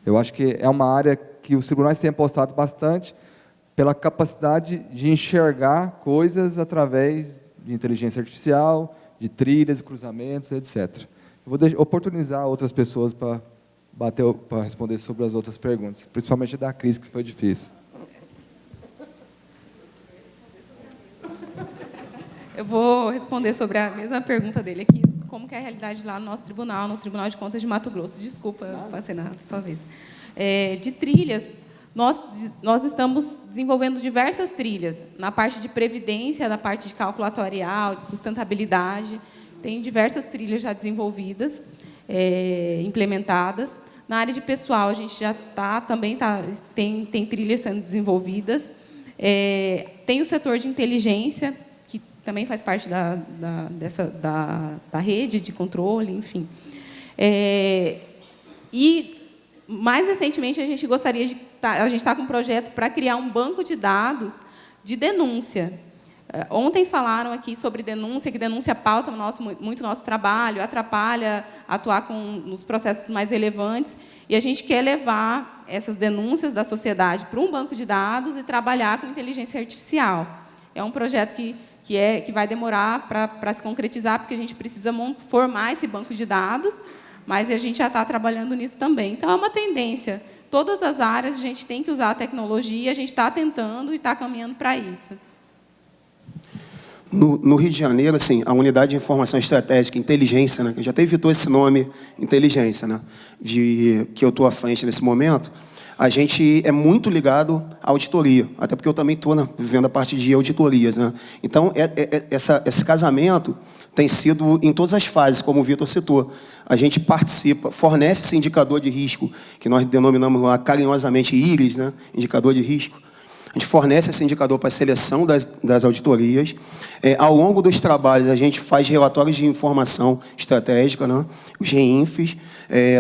eu acho que é uma área que os tribunais têm apostado bastante, pela capacidade de enxergar coisas através de inteligência artificial, de trilhas, cruzamentos, etc. Eu vou oportunizar outras pessoas para responder sobre as outras perguntas, principalmente da Cris, que foi difícil. Eu vou responder sobre a mesma pergunta dele aqui, como que é a realidade lá no nosso tribunal, no Tribunal de Contas de Mato Grosso. Desculpa, passei na sua vez. De trilhas, nós estamos desenvolvendo diversas trilhas, na parte de previdência, na parte de cálculo atuarial, de sustentabilidade. Tem diversas trilhas já desenvolvidas, implementadas. Na área de pessoal, a gente já tem trilhas sendo desenvolvidas. Tem o setor de inteligência, que também faz parte da rede de controle, enfim. E, mais recentemente, a gente está com um projeto para criar um banco de dados de denúncia. Ontem falaram aqui sobre denúncia, que denúncia pauta muito o nosso trabalho, atrapalha atuar nos processos mais relevantes, e a gente quer levar essas denúncias da sociedade para um banco de dados e trabalhar com inteligência artificial. É um projeto que vai demorar para se concretizar, porque a gente precisa formar esse banco de dados, mas a gente já está trabalhando nisso também. Então, é uma tendência. Todas as áreas a gente tem que usar a tecnologia, a gente está tentando e está caminhando para isso. No Rio de Janeiro, assim, a Unidade de Informação Estratégica, Inteligência, né, que já até evitou esse nome, Inteligência, né, que eu estou à frente nesse momento, a gente é muito ligado à auditoria, até porque eu também estou vivendo a parte de auditorias, né? Então, esse casamento tem sido em todas as fases, como o Vitor citou. A gente participa, fornece esse indicador de risco, que nós denominamos lá carinhosamente IRIS, né? Indicador de risco. A gente fornece esse indicador para a seleção das auditorias. Ao longo dos trabalhos, a gente faz relatórios de informação estratégica, né? Os REINFs.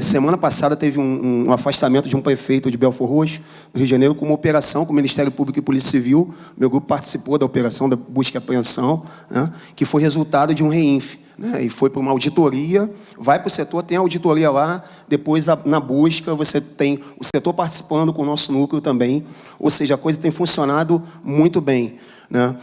Semana passada teve um afastamento de um prefeito de Belford Roxo, no Rio de Janeiro, com uma operação com o Ministério Público e Polícia Civil. Meu grupo participou da operação da busca e apreensão, né? Que foi resultado de um REINF, né? E foi para uma auditoria, vai para o setor, tem a auditoria lá, depois na busca você tem o setor participando com o nosso núcleo também, ou seja, a coisa tem funcionado muito bem, né?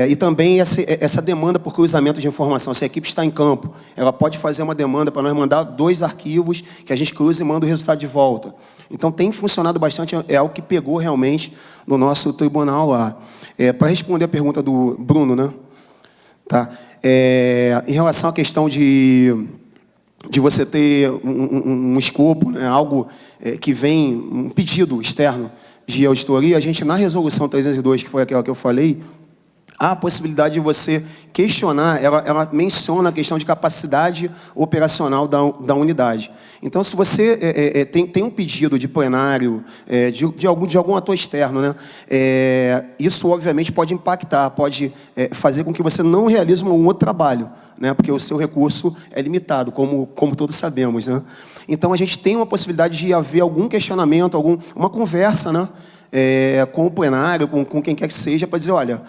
E também essa demanda por cruzamento de informação, se a equipe está em campo, ela pode fazer uma demanda para nós mandar 2 arquivos que a gente cruza e manda o resultado de volta. Então tem funcionado bastante, é algo que pegou realmente no nosso tribunal lá. Para responder a pergunta do Bruno, né? Tá. Em relação à questão de você ter um escopo, né, algo que vem, um pedido externo de auditoria, a gente, na resolução 302, que foi aquela que eu falei, há a possibilidade de você questionar, ela menciona a questão de capacidade operacional da unidade. Então, se você tem um pedido de plenário, de algum ator externo, né, isso, obviamente, pode impactar, pode fazer com que você não realize um outro trabalho, né, porque o seu recurso é limitado, como todos sabemos, né. Então, a gente tem uma possibilidade de haver algum questionamento, uma conversa, né, com o plenário, com quem quer que seja, para dizer, olha,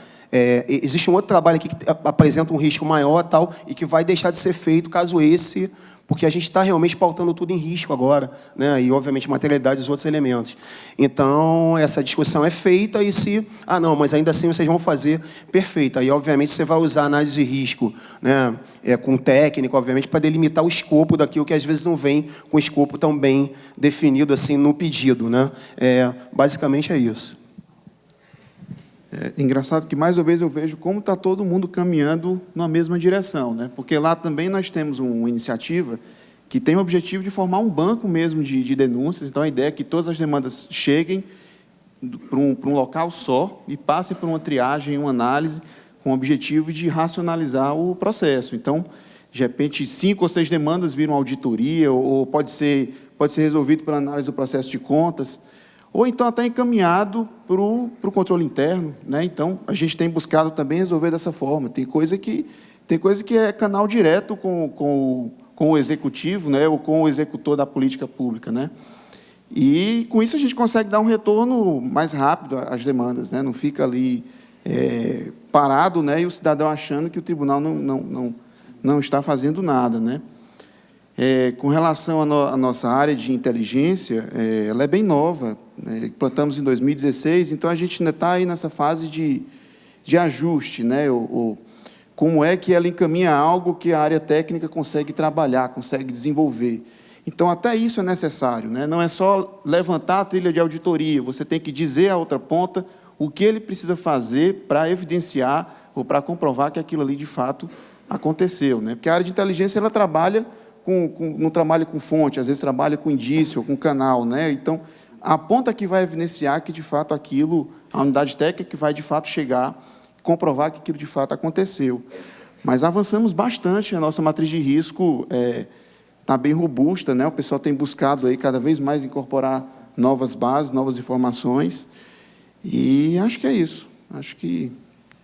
existe um outro trabalho aqui que apresenta um risco maior tal, e que vai deixar de ser feito caso esse, porque a gente está realmente pautando tudo em risco agora, né? E, obviamente, materialidade dos outros elementos. Então, essa discussão é feita e se... não, mas ainda assim vocês vão fazer, perfeito. Aí, obviamente, você vai usar a análise de risco, né? Com técnico, obviamente, para delimitar o escopo daquilo que, às vezes, não vem com o escopo tão bem definido assim no pedido, né? Basicamente é isso. Engraçado que, mais uma vez, eu vejo como está todo mundo caminhando na mesma direção, né? Porque lá também nós temos uma iniciativa que tem o objetivo de formar um banco mesmo de denúncias. Então, a ideia é que todas as demandas cheguem para um local só e passem por uma triagem, uma análise, com o objetivo de racionalizar o processo. Então, de repente, 5 ou 6 demandas viram auditoria, ou pode ser resolvido pela análise do processo de contas, ou então até encaminhado para o controle interno, né? Então, a gente tem buscado também resolver dessa forma. Tem coisa que é canal direto com o executivo, né? Ou com o executor da política pública, né? E, com isso, a gente consegue dar um retorno mais rápido às demandas, né? Não fica ali parado, né? E o cidadão achando que o tribunal não está fazendo nada, né? Com relação à nossa área de inteligência, ela é bem nova. né? Implantamos em 2016, então a gente ainda está aí nessa fase de ajuste, né? Como é que ela encaminha algo que a área técnica consegue trabalhar, consegue desenvolver. Então, até isso é necessário, né? Não é só levantar a trilha de auditoria, você tem que dizer à outra ponta o que ele precisa fazer para evidenciar ou para comprovar que aquilo ali, de fato, aconteceu, né? Porque a área de inteligência, ela trabalha não trabalha com fonte, às vezes trabalha com indício ou com canal, né? Então, a ponta que vai evidenciar que, de fato, aquilo, a unidade técnica que vai, de fato, chegar, comprovar que aquilo, de fato, aconteceu. Mas avançamos bastante, a nossa matriz de risco está bem robusta, né? O pessoal tem buscado aí cada vez mais incorporar novas bases, novas informações, e acho que é isso. Acho que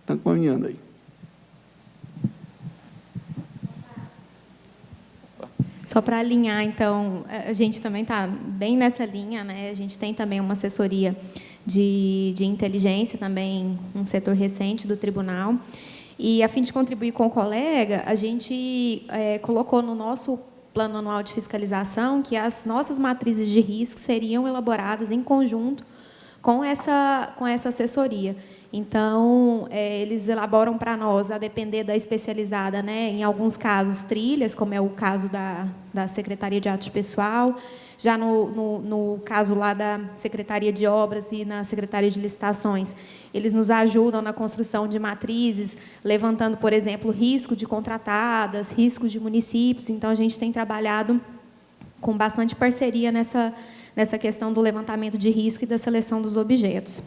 está caminhando aí. Só para alinhar, então, a gente também está bem nessa linha, né? A gente tem também uma assessoria de inteligência, também um setor recente do tribunal. E, a fim de contribuir com o colega, a gente colocou no nosso plano anual de fiscalização que as nossas matrizes de risco seriam elaboradas em conjunto com essa assessoria. Então, eles elaboram para nós, a depender da especializada, né, em alguns casos, trilhas, como é o caso da Secretaria de Atos Pessoal, já no caso lá da Secretaria de Obras e na Secretaria de Licitações, eles nos ajudam na construção de matrizes, levantando, por exemplo, risco de contratadas, riscos de municípios. Então, a gente tem trabalhado com bastante parceria nessa questão do levantamento de risco e da seleção dos objetos.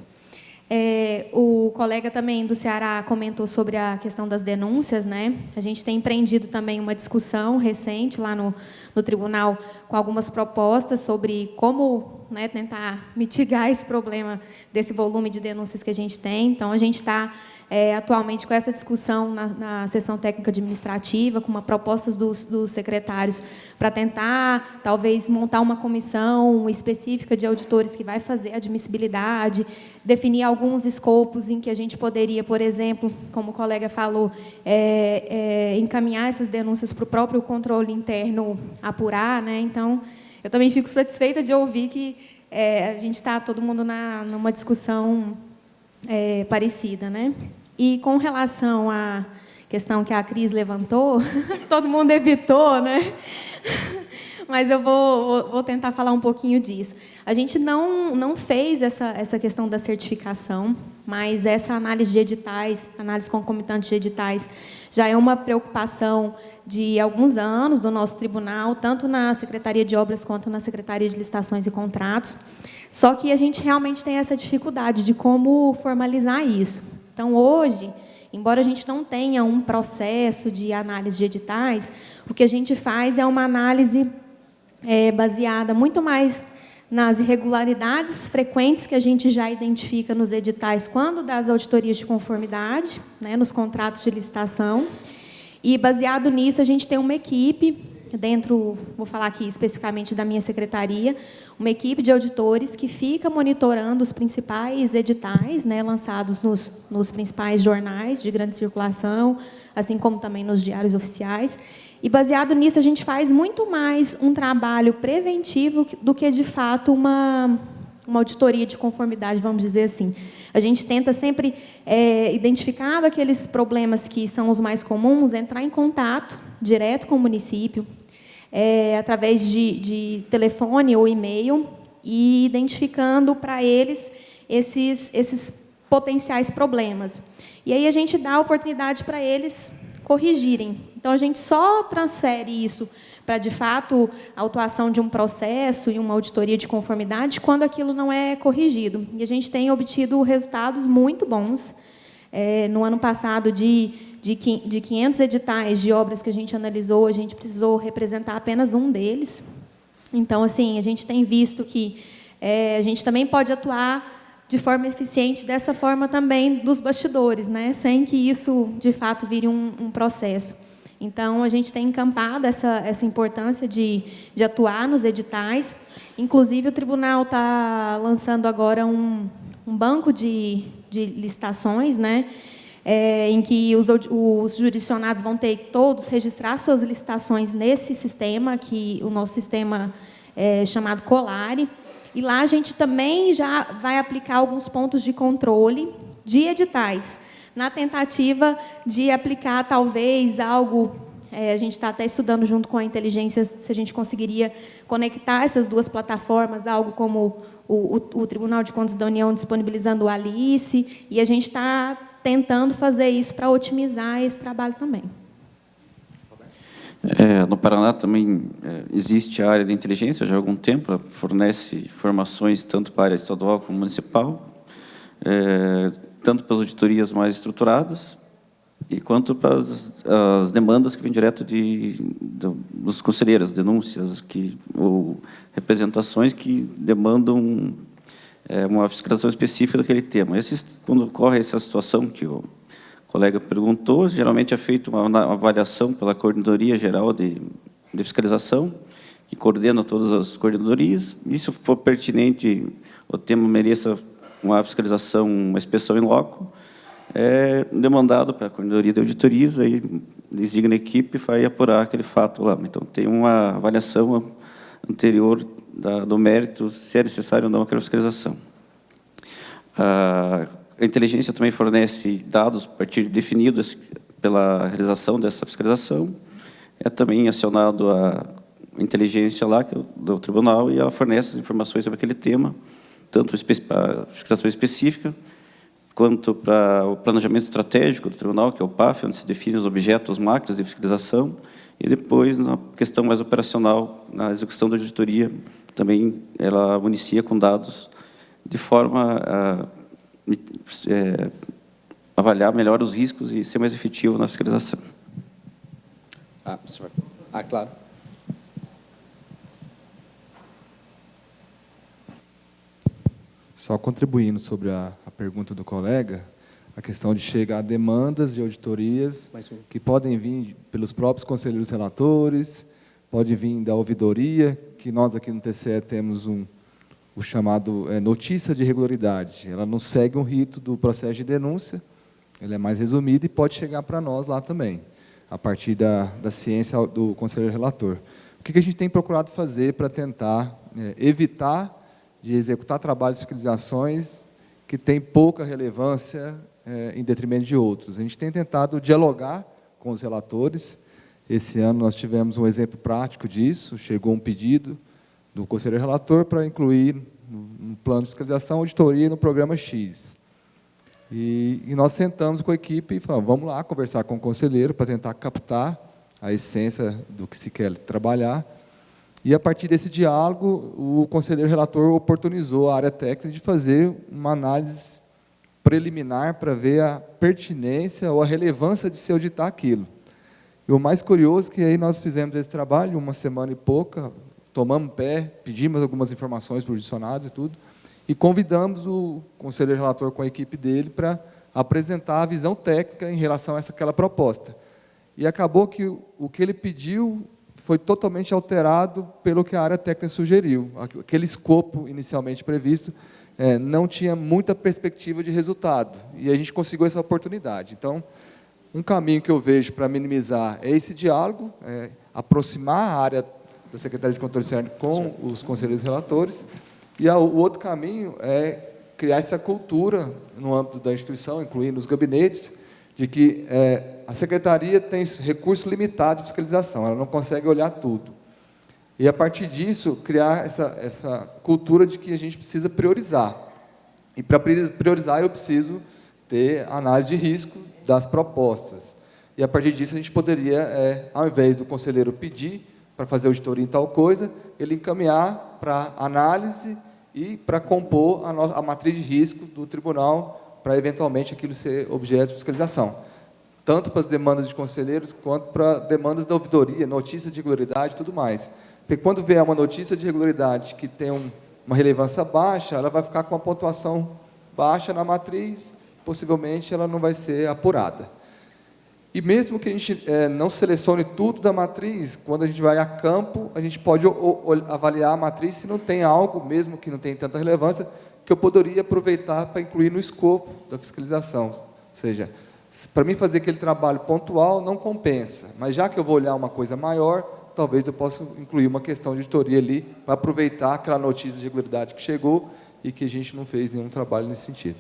O colega também do Ceará comentou sobre a questão das denúncias, né? A gente tem empreendido também uma discussão recente lá no tribunal com algumas propostas sobre como, né, tentar mitigar esse problema desse volume de denúncias que a gente tem. Então, a gente está atualmente com essa discussão na sessão técnica administrativa, com uma proposta dos secretários para tentar, talvez, montar uma comissão específica de auditores que vai fazer a admissibilidade, definir alguns escopos em que a gente poderia, por exemplo, como o colega falou, encaminhar essas denúncias para o próprio controle interno apurar, né? Então, eu também fico satisfeita de ouvir que a gente está todo mundo numa discussão parecida, né? E com relação à questão que a Cris levantou, todo mundo evitou, né? Mas eu vou tentar falar um pouquinho disso. A gente não fez essa questão da certificação, mas essa análise de editais, análise concomitante de editais, já é uma preocupação de alguns anos do nosso tribunal, tanto na Secretaria de Obras quanto na Secretaria de Licitações e Contratos. Só que a gente realmente tem essa dificuldade de como formalizar isso. Então, hoje, embora a gente não tenha um processo de análise de editais, o que a gente faz é uma análise baseada muito mais nas irregularidades frequentes que a gente já identifica nos editais quando das auditorias de conformidade, né, nos contratos de licitação. E, baseado nisso, a gente tem uma equipe dentro, vou falar aqui especificamente da minha secretaria, uma equipe de auditores que fica monitorando os principais editais, né, lançados nos principais jornais de grande circulação, assim como também nos diários oficiais. E, baseado nisso, a gente faz muito mais um trabalho preventivo do que, de fato, uma auditoria de conformidade, vamos dizer assim. A gente tenta sempre, identificar aqueles problemas que são os mais comuns, entrar em contato direto com o município, através de telefone ou e-mail, e identificando para eles esses potenciais problemas. E aí a gente dá a oportunidade para eles corrigirem. Então, a gente só transfere isso para, de fato, a autuação de um processo e uma auditoria de conformidade quando aquilo não é corrigido. E a gente tem obtido resultados muito bons. No ano passado, de 500 editais de obras que a gente analisou, a gente precisou representar apenas um deles. Então, assim, a gente tem visto que a gente também pode atuar de forma eficiente dessa forma também dos bastidores, né? Sem que isso, de fato, vire um processo. Então, a gente tem encampado essa importância de atuar nos editais. Inclusive, o tribunal está lançando agora um banco de licitações, né? Em que os jurisdicionados vão ter que todos registrar suas licitações nesse sistema, que o nosso sistema é chamado Colare, E lá a gente também já vai aplicar alguns pontos de controle de editais, na tentativa de aplicar talvez algo, a gente está até estudando junto com a inteligência se a gente conseguiria conectar essas duas plataformas, algo como o Tribunal de Contas da União disponibilizando o Alice, e a gente está tentando fazer isso para otimizar esse trabalho também. No Paraná também existe a área de inteligência já há algum tempo, ela fornece informações tanto para a área estadual como municipal, tanto para as auditorias mais estruturadas, e quanto para as demandas que vêm direto dos conselheiros, denúncias ou representações que demandam uma fiscalização específica daquele tema. Quando ocorre essa situação que o colega perguntou, geralmente é feita uma avaliação pela Coordenadoria Geral de Fiscalização, que coordena todas as coordenadorias, e se for pertinente, o tema mereça uma fiscalização, uma inspeção em loco, é demandado para a Coordenadoria de Auditorias, aí designa a equipe e vai apurar aquele fato lá. Então, tem uma avaliação anterior do mérito, se é necessário ou não aquela fiscalização. A inteligência também fornece dados a partir definidos pela realização dessa fiscalização. É também acionado a inteligência lá, que é do tribunal, e ela fornece as informações sobre aquele tema, tanto para a fiscalização específica, quanto para o planejamento estratégico do tribunal, que é o PAF, onde se definem os objetos, máquinas de fiscalização, e depois, na questão mais operacional, na execução da auditoria, também ela municia com dados de forma a avaliar melhor os riscos e ser mais efetivo na fiscalização. Senhor. Claro. Só contribuindo sobre a pergunta do colega, a questão de chegar a demandas de auditorias que podem vir pelos próprios conselheiros relatores, pode vir da ouvidoria, que nós aqui no TCE temos o chamado notícia de irregularidade. Ela não segue um rito do processo de denúncia, ela é mais resumida e pode chegar para nós lá também, a partir da ciência do conselheiro relator. O que a gente tem procurado fazer para tentar evitar de executar trabalhos de fiscalizações que têm pouca relevância em detrimento de outros? A gente tem tentado dialogar com os relatores. Esse ano nós tivemos um exemplo prático disso, chegou um pedido do conselheiro relator para incluir no plano de fiscalização auditoria no programa X. E nós sentamos com a equipe e falamos, vamos lá conversar com o conselheiro para tentar captar a essência do que se quer trabalhar. E, a partir desse diálogo, o conselheiro relator oportunizou a área técnica de fazer uma análise preliminar para ver a pertinência ou a relevância de se auditar aquilo. E o mais curioso é que aí nós fizemos esse trabalho, uma semana e pouca, tomamos pé, pedimos algumas informações por dicionados e tudo, e convidamos o conselheiro relator com a equipe dele para apresentar a visão técnica em relação a aquela proposta. E acabou que o que ele pediu foi totalmente alterado pelo que a área técnica sugeriu. Aquele escopo inicialmente previsto não tinha muita perspectiva de resultado, e a gente conseguiu essa oportunidade. Então, um caminho que eu vejo para minimizar é esse diálogo, aproximar a área da Secretaria de Controle Externo com os conselheiros relatores, e o outro caminho é criar essa cultura no âmbito da instituição, incluindo os gabinetes, de que a Secretaria tem recurso limitado de fiscalização, ela não consegue olhar tudo. E, a partir disso, criar essa cultura de que a gente precisa priorizar. E, para priorizar, eu preciso ter análise de risco das propostas. E, a partir disso, a gente poderia, ao invés do conselheiro pedir para fazer auditoria em tal coisa, ele encaminhar para análise e para compor a matriz de risco do tribunal, para, eventualmente, aquilo ser objeto de fiscalização. Tanto para as demandas de conselheiros, quanto para demandas da ouvidoria, notícia de irregularidade e tudo mais. Porque, quando vier uma notícia de irregularidade que tem uma relevância baixa, ela vai ficar com uma pontuação baixa na matriz, possivelmente ela não vai ser apurada. E, mesmo que a gente não selecione tudo da matriz, quando a gente vai a campo, a gente pode avaliar a matriz se não tem algo, mesmo que não tenha tanta relevância, que eu poderia aproveitar para incluir no escopo da fiscalização. Ou seja, para mim fazer aquele trabalho pontual não compensa, mas já que eu vou olhar uma coisa maior, talvez eu possa incluir uma questão de auditoria ali, para aproveitar aquela notícia de irregularidade que chegou e que a gente não fez nenhum trabalho nesse sentido.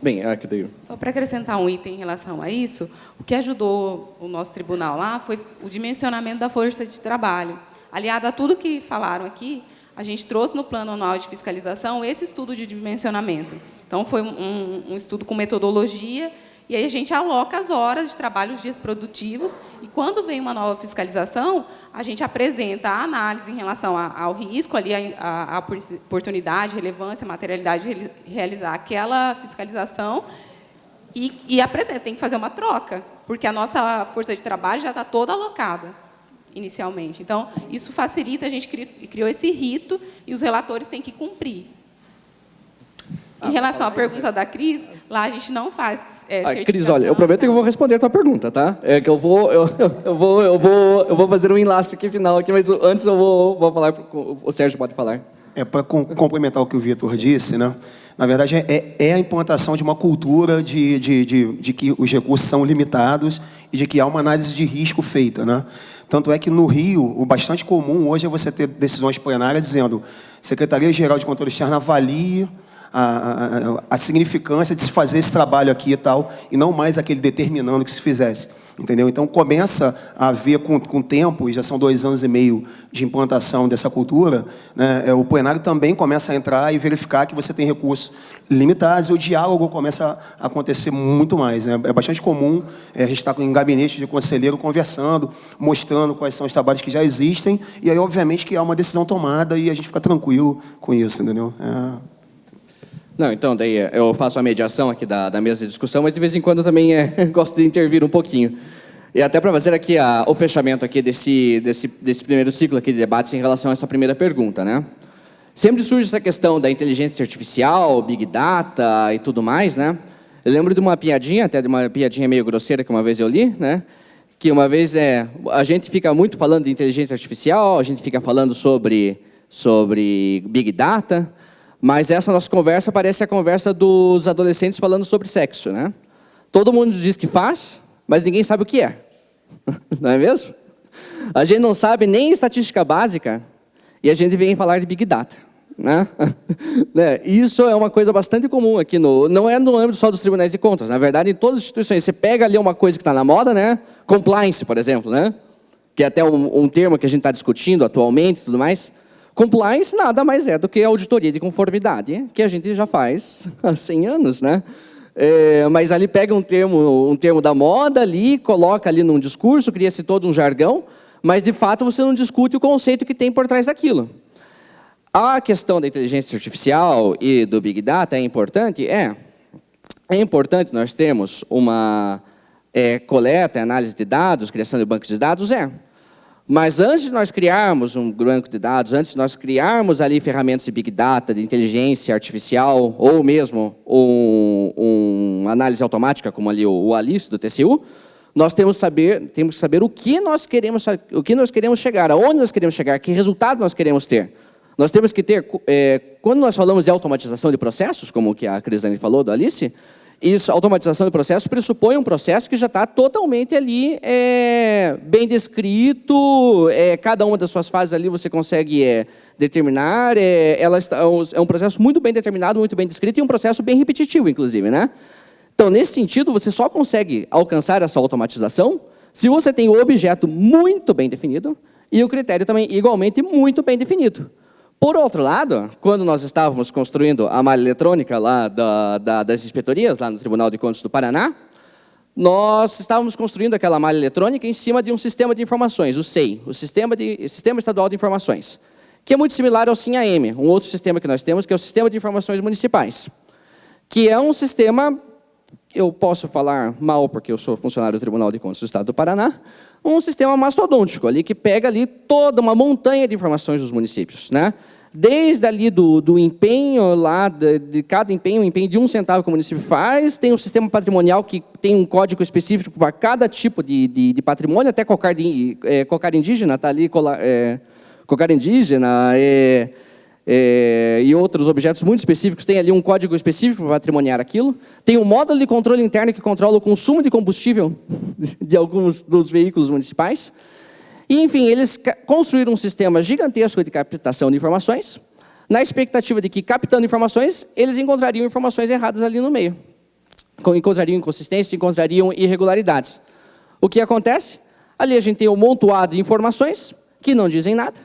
Bem, aqui daí. Só para acrescentar um item em relação a isso, o que ajudou o nosso tribunal lá foi o dimensionamento da força de trabalho. Aliado a tudo que falaram aqui, a gente trouxe no plano anual de fiscalização esse estudo de dimensionamento. Então, foi um estudo com metodologia, e aí a gente aloca as horas de trabalho, os dias produtivos, e quando vem uma nova fiscalização, a gente apresenta a análise em relação ao risco, ali, a oportunidade, relevância, materialidade de realizar aquela fiscalização, e apresenta, tem que fazer uma troca, porque a nossa força de trabalho já está toda alocada inicialmente. Então, isso facilita, a gente criou esse rito, e os relatores têm que cumprir. Em relação à pergunta da Cris, lá a gente não faz Cris, olha, eu prometo que eu vou responder a tua pergunta, tá? É que eu vou fazer um enlace aqui final aqui, mas antes eu vou falar, o Sérgio pode falar. Para complementar o que o Vitor disse, né? Na verdade, é a implantação de uma cultura de que os recursos são limitados e de que há uma análise de risco feita, né? Tanto é que no Rio, o bastante comum hoje é você ter decisões plenárias dizendo Secretaria-Geral de Controle Externo avalie a significância de se fazer esse trabalho aqui e tal, e não mais aquele determinando que se fizesse. Entendeu? Então, começa a haver, com o tempo, e já são 2 anos e meio de implantação dessa cultura, né, o plenário também começa a entrar e verificar que você tem recursos limitados, e o diálogo começa a acontecer muito mais. Né? É bastante comum a gente estar em gabinete de conselheiro conversando, mostrando quais são os trabalhos que já existem, e aí, obviamente, que há uma decisão tomada e a gente fica tranquilo com isso, entendeu? Não, então, daí eu faço a mediação aqui da mesa de discussão, mas de vez em quando eu também gosto de intervir um pouquinho. E até para fazer aqui o fechamento aqui desse primeiro ciclo aqui de debates em relação a essa primeira pergunta, né? Sempre surge essa questão da inteligência artificial, Big Data e tudo mais, né? Eu lembro de uma piadinha, até de uma piadinha meio grosseira que uma vez eu li, né? Que uma vez a gente fica muito falando de inteligência artificial, a gente fica falando sobre Big Data, mas essa nossa conversa parece a conversa dos adolescentes falando sobre sexo, né? Todo mundo diz que faz, mas ninguém sabe o que é. Não é mesmo? A gente não sabe nem estatística básica e a gente vem falar de Big Data, né? Isso é uma coisa bastante comum aqui, não é no âmbito só dos tribunais de contas. Na verdade, em todas as instituições, você pega ali uma coisa que está na moda, né? Compliance, por exemplo, né? Que é até um termo que a gente está discutindo atualmente e tudo mais. Compliance nada mais é do que a auditoria de conformidade, que a gente já faz há 100 anos, né? Mas ali pega um termo da moda, ali, coloca ali num discurso, cria-se todo um jargão, mas, de fato, você não discute o conceito que tem por trás daquilo. A questão da inteligência artificial e do Big Data é importante? É importante nós termos uma coleta, análise de dados, criação de bancos de dados? Mas antes de nós criarmos um banco de dados, antes de nós criarmos ali ferramentas de Big Data, de inteligência artificial, ou mesmo uma análise automática, como ali o Alice, do TCU, nós temos que saber o que nós queremos chegar, aonde nós queremos chegar, que resultado nós queremos ter. Nós temos que ter, quando nós falamos de automatização de processos, como que a Crislane falou, do Alice, isso, automatização de processos pressupõe um processo que já está totalmente ali bem descrito, cada uma das suas fases ali você consegue determinar, é um processo muito bem determinado, muito bem descrito e um processo bem repetitivo, inclusive, né? Então, nesse sentido, você só consegue alcançar essa automatização se você tem o objeto muito bem definido e o critério também igualmente muito bem definido. Por outro lado, quando nós estávamos construindo a malha eletrônica lá das inspetorias, lá no Tribunal de Contas do Paraná, nós estávamos construindo aquela malha eletrônica em cima de um sistema de informações, o SEI, o Sistema Estadual de Informações, que é muito similar ao SIM-AM, um outro sistema que nós temos, que é o Sistema de Informações Municipais, que é um sistema, eu posso falar mal porque eu sou funcionário do Tribunal de Contas do Estado do Paraná, um sistema mastodôntico, ali, que pega ali toda uma montanha de informações dos municípios, né? Desde ali do empenho, lá, de cada empenho, o empenho de 1 centavo que o município faz, tem um sistema patrimonial que tem um código específico para cada tipo de patrimônio, até cocar indígena, está ali, cocar indígena, e outros objetos muito específicos, tem ali um código específico para patrimoniar aquilo. Tem um módulo de controle interno que controla o consumo de combustível de alguns dos veículos municipais. E, enfim, eles construíram um sistema gigantesco de captação de informações, na expectativa de que, captando informações, eles encontrariam informações erradas ali no meio. Encontrariam inconsistências, encontrariam irregularidades. O que acontece? Ali a gente tem um montoado de informações que não dizem nada,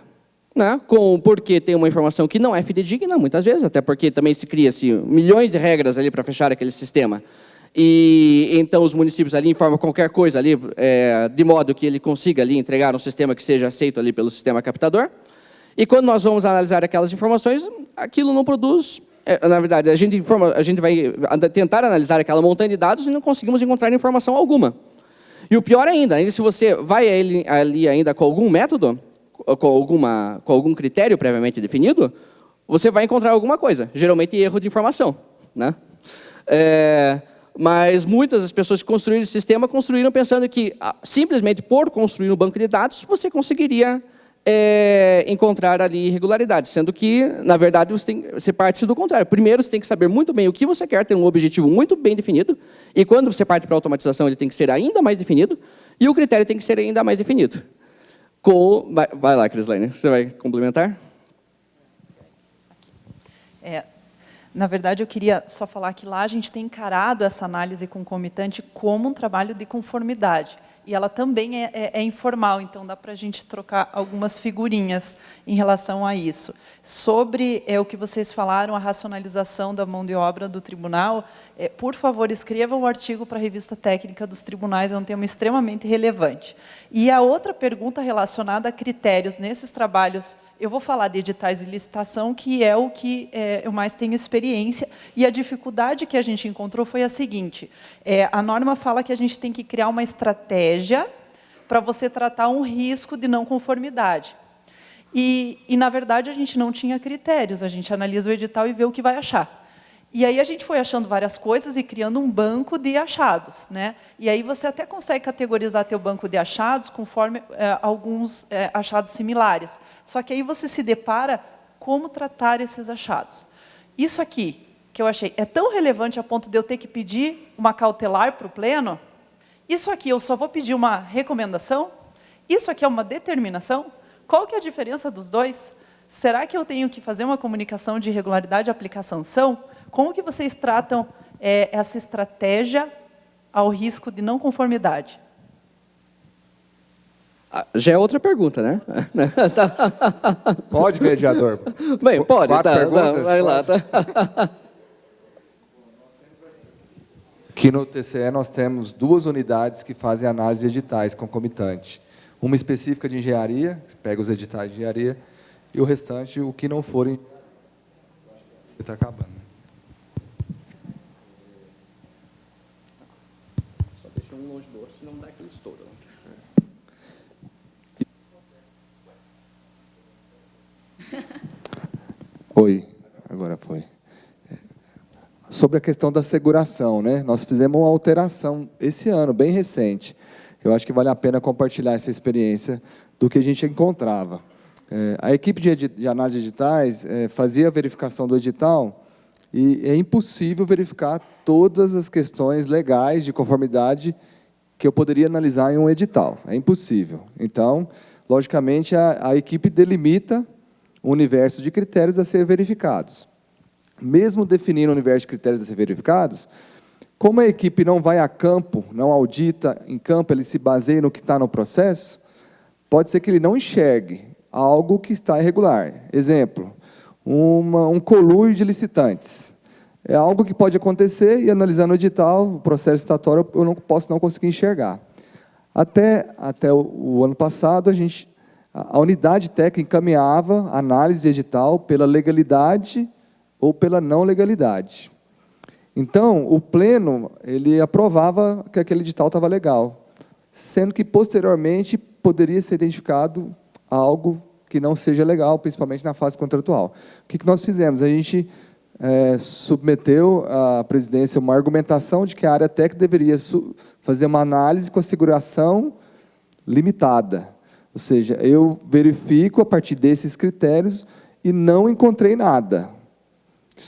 né? Porque tem uma informação que não é fidedigna, muitas vezes, até porque também se cria-se milhões de regras ali para fechar aquele sistema. E então os municípios ali informam qualquer coisa ali, de modo que ele consiga ali entregar um sistema que seja aceito ali pelo sistema captador. E quando nós vamos analisar aquelas informações, aquilo não produz. Na verdade, a gente vai tentar analisar aquela montanha de dados e não conseguimos encontrar informação alguma. E o pior ainda se você vai ali ainda com algum método, com algum critério previamente definido, você vai encontrar alguma coisa, geralmente erro de informação, né? Mas muitas das pessoas que construíram esse sistema construíram pensando que simplesmente por construir um banco de dados você conseguiria encontrar ali irregularidades, sendo que, na verdade, você parte do contrário. Primeiro, você tem que saber muito bem o que você quer, ter um objetivo muito bem definido, e quando você parte para a automatização, ele tem que ser ainda mais definido, e o critério tem que ser ainda mais definido. Vai lá, Crislaine, você vai complementar? Na verdade, eu queria só falar que lá a gente tem encarado essa análise concomitante como um trabalho de conformidade. E ela também é informal, então dá para a gente trocar algumas figurinhas em relação a isso. Sobre o que vocês falaram, a racionalização da mão de obra do tribunal, por favor, escrevam um artigo para a revista técnica dos tribunais, é um tema extremamente relevante. E a outra pergunta relacionada a critérios nesses trabalhos, eu vou falar de editais de licitação, que é o que eu mais tenho experiência, e a dificuldade que a gente encontrou foi a seguinte, a norma fala que a gente tem que criar uma estratégia para você tratar um risco de não conformidade. E, na verdade, a gente não tinha critérios, a gente analisa o edital e vê o que vai achar. E aí a gente foi achando várias coisas e criando um banco de achados, né? E aí você até consegue categorizar teu banco de achados conforme alguns achados similares. Só que aí você se depara como tratar esses achados. Isso aqui, que eu achei, é tão relevante a ponto de eu ter que pedir uma cautelar para o pleno. Isso aqui eu só vou pedir uma recomendação. Isso aqui é uma determinação. Qual que é a diferença dos dois? Será que eu tenho que fazer uma comunicação de irregularidade e aplicar sanção? Como que vocês tratam essa estratégia ao risco de não conformidade? Já é outra pergunta, né? Pode, mediador? Bem, pode. 4 perguntas? Vai lá. Aqui no TCE nós temos 2 unidades que fazem análise de editais concomitante. Uma específica de engenharia, que pega os editais de engenharia, e o restante, o que não forem... Está acabando. Só deixa um longe do outro, senão dá aquele estouro. Oi, agora foi. Sobre a questão da seguração, né? Nós fizemos uma alteração esse ano, bem recente. Eu acho que vale a pena compartilhar essa experiência do que a gente encontrava. A equipe de análise de editais fazia a verificação do edital e é impossível verificar todas as questões legais de conformidade que eu poderia analisar em um edital. É impossível. Então, logicamente, a equipe delimita o universo de critérios a ser verificados. Mesmo definindo o universo de critérios a ser verificados, como a equipe não vai a campo, não audita em campo, ele se baseia no que está no processo, pode ser que ele não enxergue algo que está irregular. Exemplo, um conluio de licitantes. É algo que pode acontecer e, analisando o edital, o processo licitatório, eu não posso não conseguir enxergar. Até o ano passado, a unidade técnica encaminhava a análise de edital pela legalidade ou pela não legalidade. Então, o pleno, ele aprovava que aquele edital estava legal, sendo que, posteriormente, poderia ser identificado algo que não seja legal, principalmente na fase contratual. O que nós fizemos? A gente submeteu à presidência uma argumentação de que a área técnica deveria fazer uma análise com a seguração limitada. Ou seja, eu verifico, a partir desses critérios, e não encontrei nada que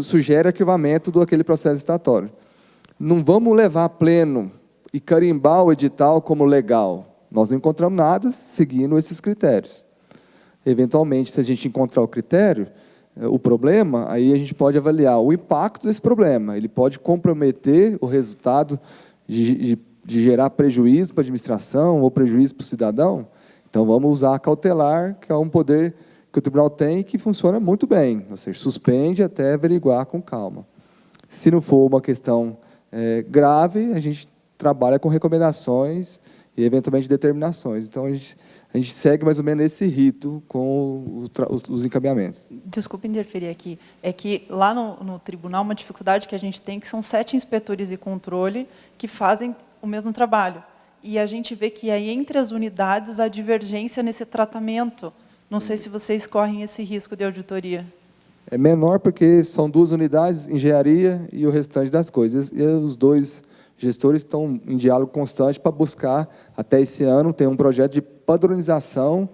sugere arquivamento daquele processo licitatório. Não vamos levar a pleno e carimbar o edital como legal. Nós não encontramos nada seguindo esses critérios. Eventualmente, se a gente encontrar o critério, o problema, aí a gente pode avaliar o impacto desse problema. Ele pode comprometer o resultado de gerar prejuízo para a administração ou prejuízo para o cidadão. Então, vamos usar a cautelar, que é um poder que o tribunal tem e que funciona muito bem. Ou seja, suspende até averiguar com calma. Se não for uma questão grave, a gente trabalha com recomendações e, eventualmente, determinações. Então, a gente segue mais ou menos esse rito com os encaminhamentos. Desculpe interferir aqui. É que lá no tribunal, uma dificuldade que a gente tem, que são 7 inspetores de controle que fazem o mesmo trabalho. E a gente vê que aí, entre as unidades, há divergência nesse tratamento. Não sei se vocês correm esse risco de auditoria. É menor porque são 2 unidades, engenharia e o restante das coisas. E os 2 gestores estão em diálogo constante para buscar, até esse ano, ter um projeto de padronização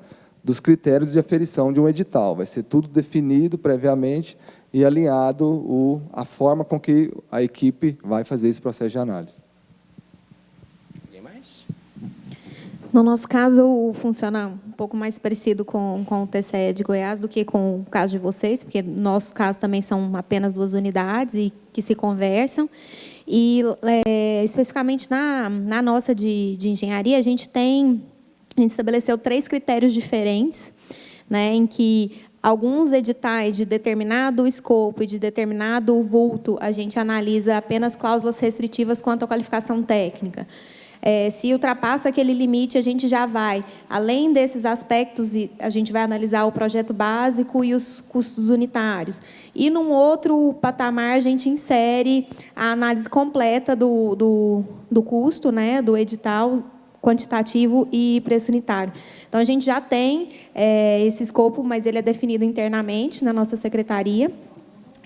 dos critérios de aferição de um edital. Vai ser tudo definido previamente e alinhado a forma com que a equipe vai fazer esse processo de análise. Ninguém mais? No nosso caso, funciona um pouco mais parecido com o TCE de Goiás do que com o caso de vocês, porque no nosso caso também são apenas 2 unidades e que se conversam. E, especificamente na nossa de engenharia, a gente estabeleceu 3 critérios diferentes, né, em que alguns editais de determinado escopo e de determinado vulto, a gente analisa apenas cláusulas restritivas quanto à qualificação técnica. Se ultrapassa aquele limite, a gente já vai, além desses aspectos, a gente vai analisar o projeto básico e os custos unitários. E, num outro patamar, a gente insere a análise completa do custo, né, do edital, quantitativo e preço unitário. Então, a gente já tem esse escopo, mas ele é definido internamente na nossa secretaria.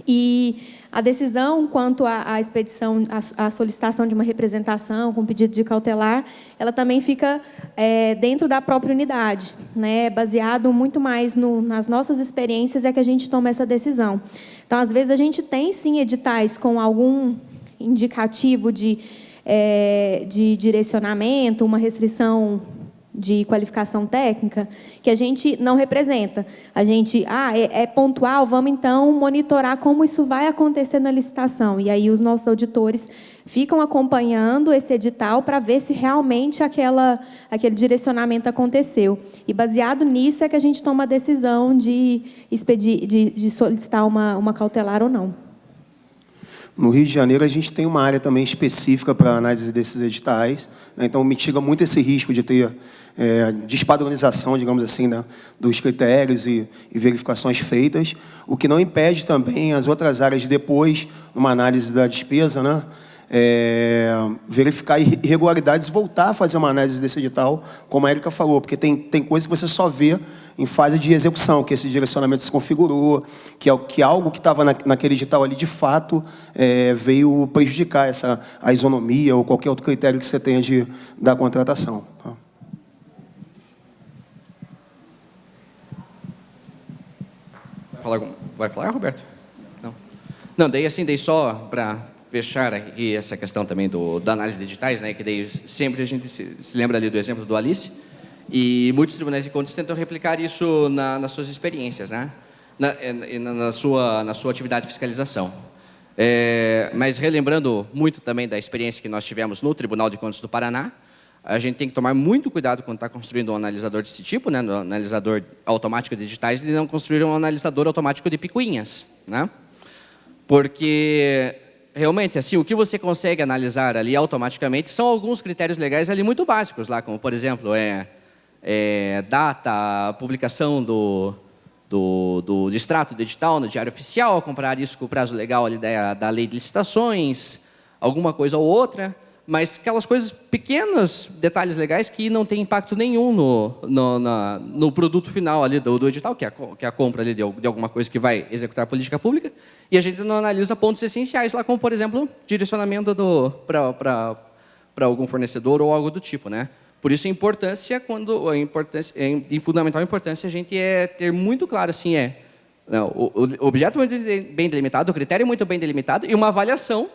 E a decisão quanto à expedição, à solicitação de uma representação com pedido de cautelar, ela também fica dentro da própria unidade, né? Baseado muito mais nas nossas experiências é que a gente toma essa decisão. Então, às vezes, a gente tem, sim, editais com algum indicativo de direcionamento, uma restrição de qualificação técnica, que a gente não representa. A gente, é pontual, vamos, então, monitorar como isso vai acontecer na licitação. E aí os nossos auditores ficam acompanhando esse edital para ver se realmente aquele direcionamento aconteceu. E, baseado nisso, é que a gente toma a decisão de solicitar uma cautelar ou não. No Rio de Janeiro, a gente tem uma área também específica para a análise desses editais, né? Então, mitiga muito esse risco de ter despadronização, digamos assim, né, dos critérios e verificações feitas, o que não impede também as outras áreas de depois, numa análise da despesa, né, verificar irregularidades e voltar a fazer uma análise desse edital, como a Érica falou, porque tem coisa que você só vê em fase de execução, que esse direcionamento se configurou, que algo que estava naquele edital ali, de fato, veio prejudicar a isonomia ou qualquer outro critério que você tenha da contratação. Vai falar, Roberto? Não, daí só para fechar aqui essa questão também da análise de editais, né, que daí sempre a gente se lembra ali do exemplo do Alice, e muitos tribunais de contas tentam replicar isso nas suas experiências, né, na sua atividade de fiscalização. Mas relembrando muito também da experiência que nós tivemos no Tribunal de Contas do Paraná, a gente tem que tomar muito cuidado quando está construindo um analisador desse tipo, né, um analisador automático de editais, de não construir um analisador automático de picuinhas, né? Porque realmente, assim, o que você consegue analisar ali automaticamente são alguns critérios legais ali muito básicos, lá, como, por exemplo, data, publicação do extrato do edital no Diário Oficial, comparar isso com o prazo legal ali da lei de licitações, alguma coisa ou outra, mas aquelas coisas, pequenos detalhes legais que não tem impacto nenhum no produto final ali do edital, que é a compra ali de alguma coisa que vai executar a política pública, e a gente não analisa pontos essenciais lá, como, por exemplo, direcionamento para algum fornecedor ou algo do tipo, né? Por isso a importância, de fundamental importância, a gente ter muito claro assim, não, o objeto muito bem delimitado, o critério muito bem delimitado e uma avaliação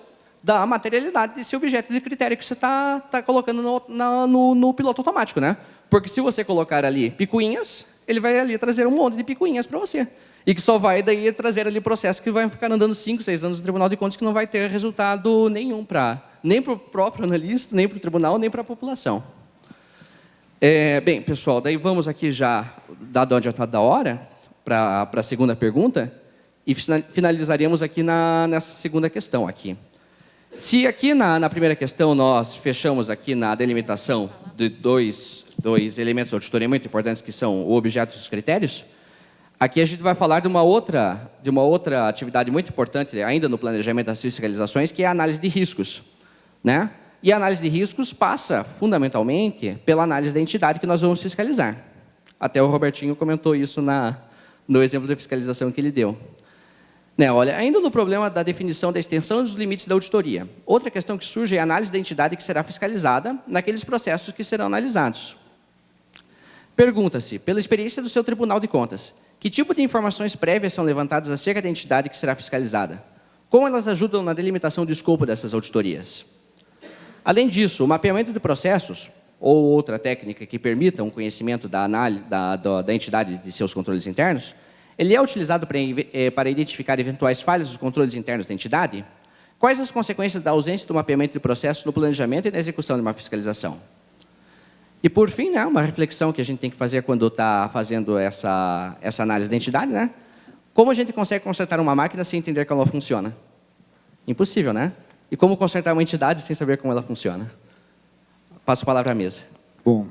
da materialidade desse objeto de critério que você está colocando no piloto automático, né? Porque se você colocar ali picuinhas, ele vai ali trazer um monte de picuinhas para você. E que só vai daí trazer ali processo que vai ficar andando 5, 6 anos no Tribunal de Contas que não vai ter resultado nenhum nem para o próprio analista, nem para o tribunal, nem para a população. Bem, pessoal, daí vamos aqui já, dado o adiantado da hora, para a segunda pergunta, e finalizaríamos aqui nessa segunda questão aqui. Se aqui na primeira questão nós fechamos aqui na delimitação de dois elementos de auditoria muito importantes, que são o objeto e os critérios, aqui a gente vai falar de uma outra atividade muito importante, ainda no planejamento das fiscalizações, que é a análise de riscos, né? E a análise de riscos passa, fundamentalmente, pela análise da entidade que nós vamos fiscalizar. Até o Robertinho comentou isso no exemplo da fiscalização que ele deu. Né, olha, ainda no problema da definição da extensão dos limites da auditoria, outra questão que surge é a análise da entidade que será fiscalizada naqueles processos que serão analisados. Pergunta-se, pela experiência do seu Tribunal de Contas, que tipo de informações prévias são levantadas acerca da entidade que será fiscalizada? Como elas ajudam na delimitação do escopo dessas auditorias? Além disso, o mapeamento de processos, ou outra técnica que permita um conhecimento da entidade de seus controles internos, ele é utilizado para identificar eventuais falhas dos controles internos da entidade? Quais as consequências da ausência do mapeamento de processos no planejamento e na execução de uma fiscalização? E, por fim, né, uma reflexão que a gente tem que fazer quando está fazendo essa análise da entidade, né? Como a gente consegue consertar uma máquina sem entender como ela funciona? Impossível, né? E como consertar uma entidade sem saber como ela funciona? Passo a palavra à mesa. Bom,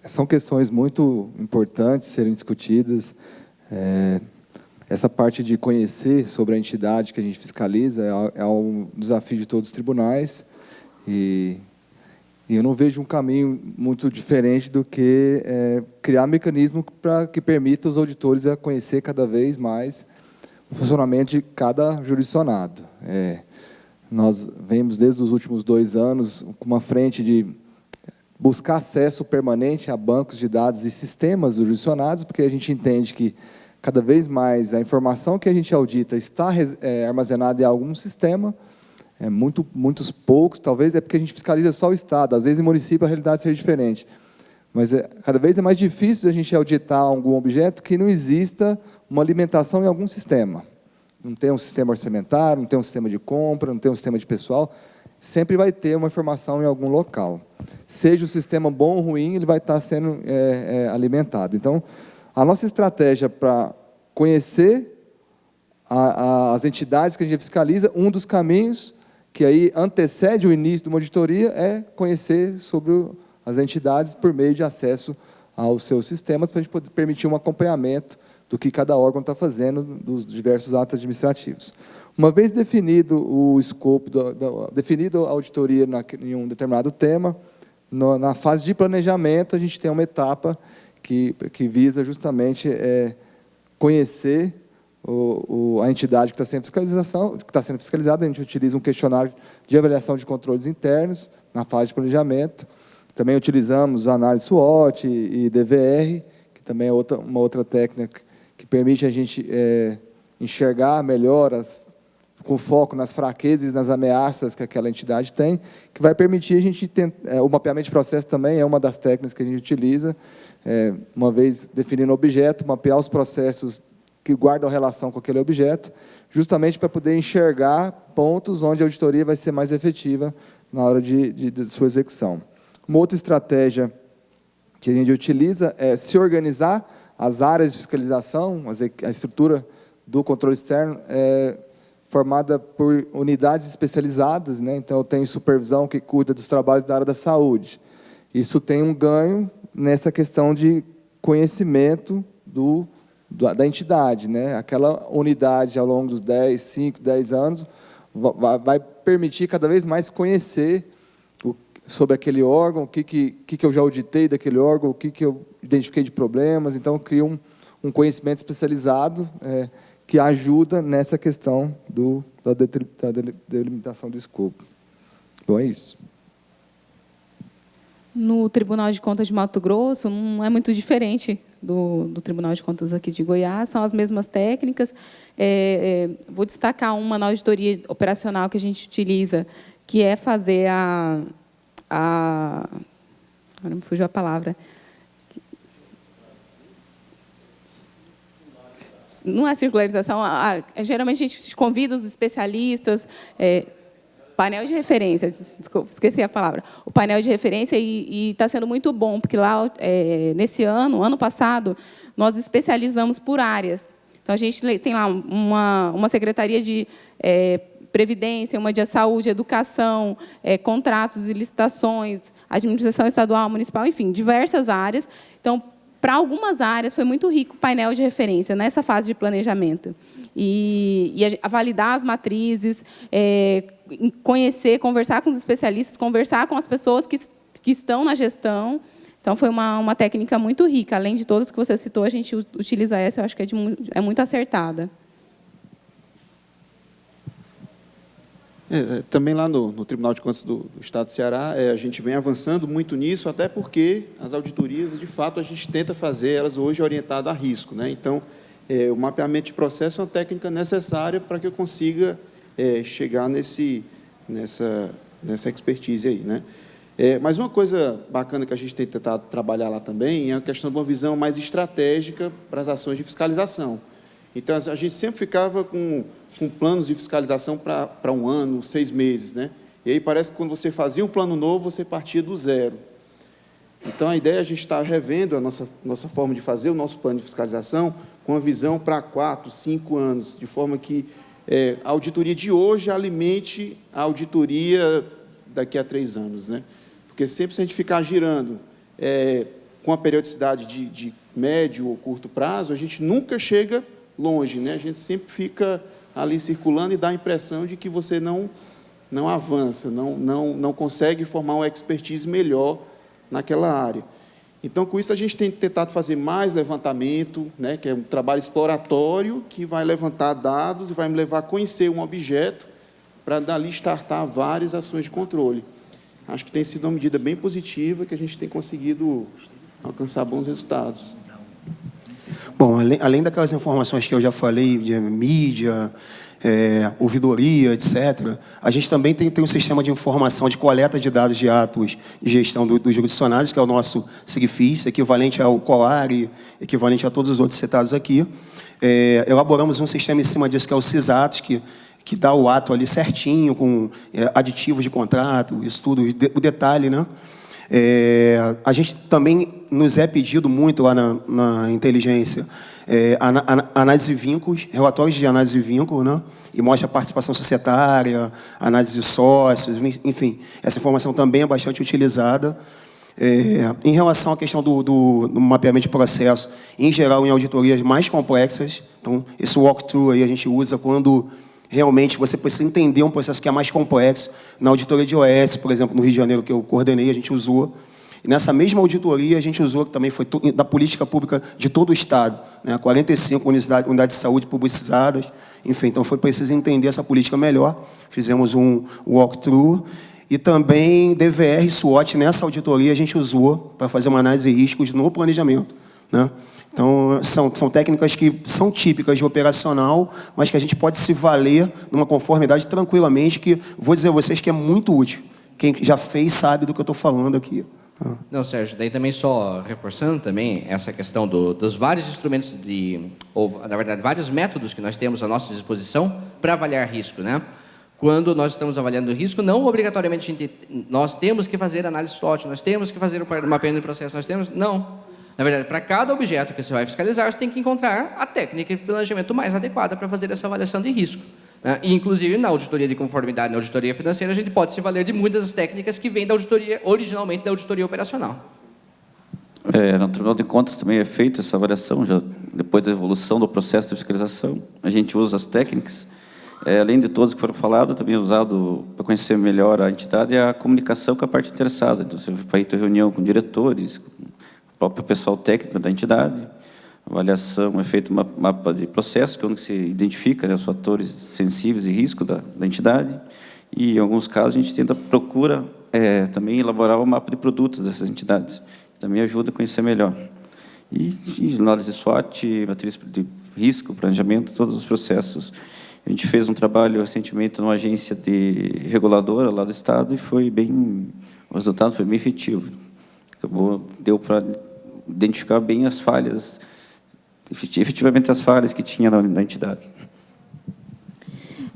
são questões muito importantes serem discutidas. Essa parte de conhecer sobre a entidade que a gente fiscaliza é um desafio de todos os tribunais e eu não vejo um caminho muito diferente do que criar mecanismo que permita os auditores a conhecer cada vez mais o funcionamento de cada jurisdicionado. Nós vemos desde os últimos 2 anos com uma frente de buscar acesso permanente a bancos de dados e sistemas dos jurisdicionados, porque a gente entende que cada vez mais a informação que a gente audita está armazenada em algum sistema, muitos poucos, talvez é porque a gente fiscaliza só o Estado, às vezes em município a realidade seja diferente, mas cada vez é mais difícil a gente auditar algum objeto que não exista uma alimentação em algum sistema. Não tem um sistema orçamentário, não tem um sistema de compra, não tem um sistema de pessoal, sempre vai ter uma informação em algum local. Seja o sistema bom ou ruim, ele vai estar sendo alimentado. Então, a nossa estratégia para conhecer as entidades que a gente fiscaliza, um dos caminhos que aí antecede o início de uma auditoria é conhecer sobre as entidades por meio de acesso aos seus sistemas, para a gente poder permitir um acompanhamento do que cada órgão está fazendo dos diversos atos administrativos. Uma vez definido o escopo, definido a auditoria em um determinado tema, na fase de planejamento, a gente tem uma etapa que visa justamente conhecer a entidade que está sendo fiscalizada. A gente utiliza um questionário de avaliação de controles internos na fase de planejamento. Também utilizamos a análise SWOT e DVR, que também é uma outra técnica que permite a gente enxergar melhor, com foco nas fraquezas e nas ameaças que aquela entidade tem, que vai permitir a gente o mapeamento de processo também é uma das técnicas que a gente utiliza, uma vez definindo o objeto, mapear os processos que guardam relação com aquele objeto, justamente para poder enxergar pontos onde a auditoria vai ser mais efetiva na hora de sua execução. Uma outra estratégia que a gente utiliza é se organizar as áreas de fiscalização, a estrutura do controle externo é formada por unidades especializadas, né? Então, eu tenho supervisão que cuida dos trabalhos da área da saúde. Isso tem um ganho nessa questão de conhecimento da entidade, né? Aquela unidade, ao longo dos 5, 10 anos, vai permitir cada vez mais conhecer sobre aquele órgão, o que eu já auditei daquele órgão, o que eu identifiquei de problemas. Então, cria um conhecimento especializado que ajuda nessa questão da delimitação do escopo. Bom, é isso. no Tribunal de Contas de Mato Grosso não é muito diferente do Tribunal de Contas aqui de Goiás, são as mesmas técnicas. Vou destacar uma na auditoria operacional que a gente utiliza, que é fazer agora me fugiu a palavra. Não é circularização, geralmente a gente convida os especialistas, painel de referência, desculpa, esqueci a palavra, o painel de referência, e está sendo muito bom, porque lá, nesse ano passado, nós especializamos por áreas. Então, a gente tem lá uma secretaria de Previdência, uma de Saúde, Educação, contratos e licitações, administração estadual, municipal, enfim, diversas áreas. Então, para algumas áreas, foi muito rico o painel de referência nessa fase de planejamento. E a validar as matrizes, conhecer, conversar com os especialistas, conversar com as pessoas que estão na gestão. Então, foi uma técnica muito rica. Além de todas que você citou, a gente utiliza essa, eu acho que é muito acertada. Também lá no Tribunal de Contas do Estado do Ceará, a gente vem avançando muito nisso, até porque as auditorias, de fato, a gente tenta fazer elas hoje orientadas a risco, né? Então, o mapeamento de processo é uma técnica necessária para que eu consiga chegar nessa expertise aí, né? Mas uma coisa bacana que a gente tem tentado trabalhar lá também é a questão de uma visão mais estratégica para as ações de fiscalização. Então, a gente sempre ficava com planos de fiscalização para 1 ano, 6 meses, né? E aí parece que quando você fazia um plano novo, você partia do zero. Então, a ideia é a gente estar revendo a nossa forma de fazer o nosso plano de fiscalização com a visão para 4, 5 anos, de forma que a auditoria de hoje alimente a auditoria daqui a 3 anos, né? Porque sempre se a gente ficar girando com a periodicidade de médio ou curto prazo, a gente nunca chega longe, né? A gente sempre fica ali circulando e dá a impressão de que você não avança, não consegue formar uma expertise melhor naquela área. Então, com isso, a gente tem tentado fazer mais levantamento, né, que é um trabalho exploratório, que vai levantar dados e vai me levar a conhecer um objeto para, dali, startar várias ações de controle. Acho que tem sido uma medida bem positiva, que a gente tem conseguido alcançar bons resultados. Bom, além daquelas informações que eu já falei, de mídia, ouvidoria, etc., a gente também tem um sistema de informação de coleta de dados de atos de gestão dos jurisdicionários, que é o nosso SIGFIS, equivalente ao COARE, equivalente a todos os outros citados aqui. Elaboramos um sistema em cima disso, que é o CISATOS, que dá o ato ali certinho, com aditivos de contrato, isso tudo, o detalhe, né? A gente também nos é pedido muito lá na inteligência análise de vínculos, relatórios de análise de vínculos, né? E mostra a participação societária, análise de sócios, enfim, essa informação também é bastante utilizada. Em relação à questão do mapeamento de processo, em geral, em auditorias mais complexas, então, esse walkthrough aí a gente usa quando realmente você precisa entender um processo que é mais complexo. Na auditoria de OS, por exemplo, no Rio de Janeiro, que eu coordenei, a gente usou. E nessa mesma auditoria, a gente usou, que também foi da política pública de todo o Estado, né? 45 unidades de saúde publicizadas. Enfim, então foi preciso entender essa política melhor. Fizemos um walkthrough. E também DVR e SWOT, nessa auditoria, a gente usou para fazer uma análise de riscos no planejamento, né? Então, são técnicas que são típicas de operacional, mas que a gente pode se valer numa conformidade tranquilamente, que vou dizer a vocês que é muito útil. Quem já fez sabe do que eu estou falando aqui. Não, Sérgio, daí também só reforçando também essa questão dos vários instrumentos ou, na verdade, vários métodos que nós temos à nossa disposição para avaliar risco, né? Quando nós estamos avaliando o risco, não obrigatoriamente nós temos que fazer análise SWOT, nós temos que fazer o mapeamento de processo, não. Na verdade, para cada objeto que você vai fiscalizar, você tem que encontrar a técnica de planejamento mais adequada para fazer essa avaliação de risco, né? E, inclusive, na auditoria de conformidade, na auditoria financeira, a gente pode se valer de muitas das técnicas que vêm originalmente da auditoria operacional. No Tribunal de Contas também é feita essa avaliação, já depois da evolução do processo de fiscalização. A gente usa as técnicas. Além de todos que foram falados, também é usado para conhecer melhor a entidade a comunicação com a parte interessada. Então, você vai ter reunião com diretores, com o próprio pessoal técnico da entidade. Avaliação é feito um mapa de processo, que é onde se identifica, né, os fatores sensíveis e risco da entidade. E, em alguns casos, a gente procura também elaborar o mapa de produtos dessas entidades. Também ajuda a conhecer melhor. E análise SWOT, matriz de risco, planejamento, todos os processos. A gente fez um trabalho recentemente numa agência reguladora lá do Estado e o resultado foi bem efetivo. Deu para identificar bem as falhas, efetivamente as falhas que tinha na entidade.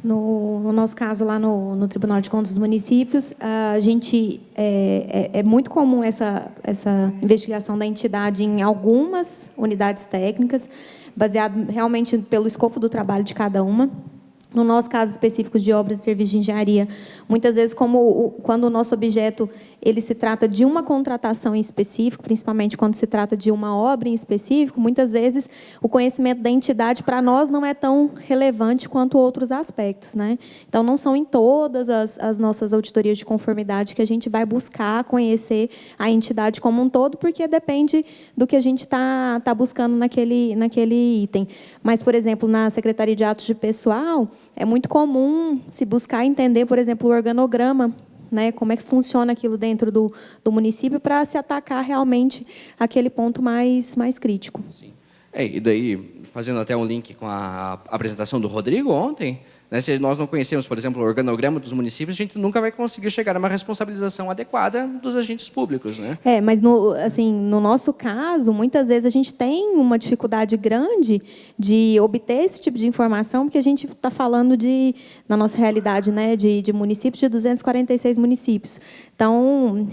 No nosso caso, lá no Tribunal de Contas dos Municípios, a gente é muito comum essa investigação da entidade em algumas unidades técnicas, baseado realmente pelo escopo do trabalho de cada uma. No nosso caso específico de obras e serviços de engenharia, muitas vezes, quando o nosso objeto ele se trata de uma contratação em específico, principalmente quando se trata de uma obra em específico, muitas vezes o conhecimento da entidade para nós não é tão relevante quanto outros aspectos, né? Então, não são em todas as nossas auditorias de conformidade que a gente vai buscar conhecer a entidade como um todo, porque depende do que a gente está buscando naquele item. Mas, por exemplo, na Secretaria de Atos de Pessoal, é muito comum se buscar entender, por exemplo, o organograma, né, como é que funciona aquilo dentro do município para se atacar realmente aquele ponto mais crítico. Sim. E daí, fazendo até um link com a apresentação do Rodrigo ontem, né, se nós não conhecemos, por exemplo, o organograma dos municípios, a gente nunca vai conseguir chegar a uma responsabilização adequada dos agentes públicos, né? Mas no nosso caso, muitas vezes a gente tem uma dificuldade de obter esse tipo de informação, porque a gente está falando na nossa realidade, né, de municípios, de 246 municípios. Então,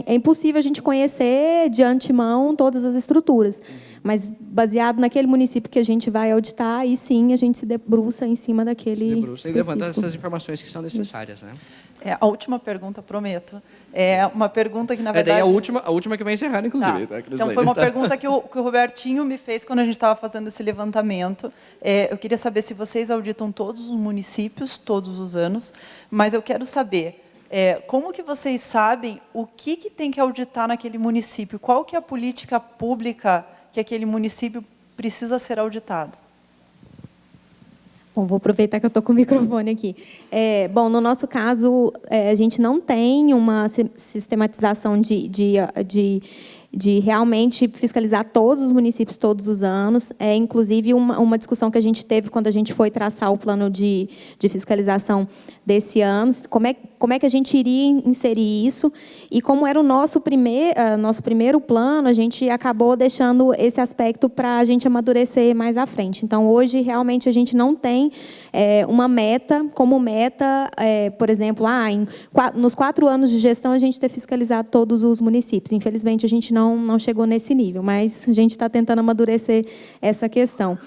é impossível a gente conhecer de antemão todas as estruturas. Mas, baseado naquele município que a gente vai auditar, aí sim a gente se debruça em cima daquele específico. E levanta essas informações que são necessárias, né? A última pergunta, prometo. É uma pergunta que, na verdade... Daí a última que vai encerrar, inclusive. Tá. Então, foi uma pergunta que o Robertinho me fez quando a gente estava fazendo esse levantamento. Eu queria saber se vocês auditam todos os municípios, todos os anos, mas eu quero saber... como que vocês sabem o que tem que auditar naquele município? Qual que é a política pública que aquele município precisa ser auditado? Bom, vou aproveitar que eu estou com o microfone aqui. Bom, no nosso caso, a gente não tem uma sistematização de realmente fiscalizar todos os municípios todos os anos. Inclusive, uma discussão que a gente teve quando a gente foi traçar o plano de fiscalização desse ano, como é que a gente iria inserir isso, e como era o nosso primeiro plano, a gente acabou deixando esse aspecto para a gente amadurecer mais à frente. Então, hoje, realmente, a gente não tem uma meta, por exemplo, nos 4 anos de gestão, a gente ter fiscalizado todos os municípios. Infelizmente, a gente não chegou nesse nível, mas a gente está tentando amadurecer essa questão.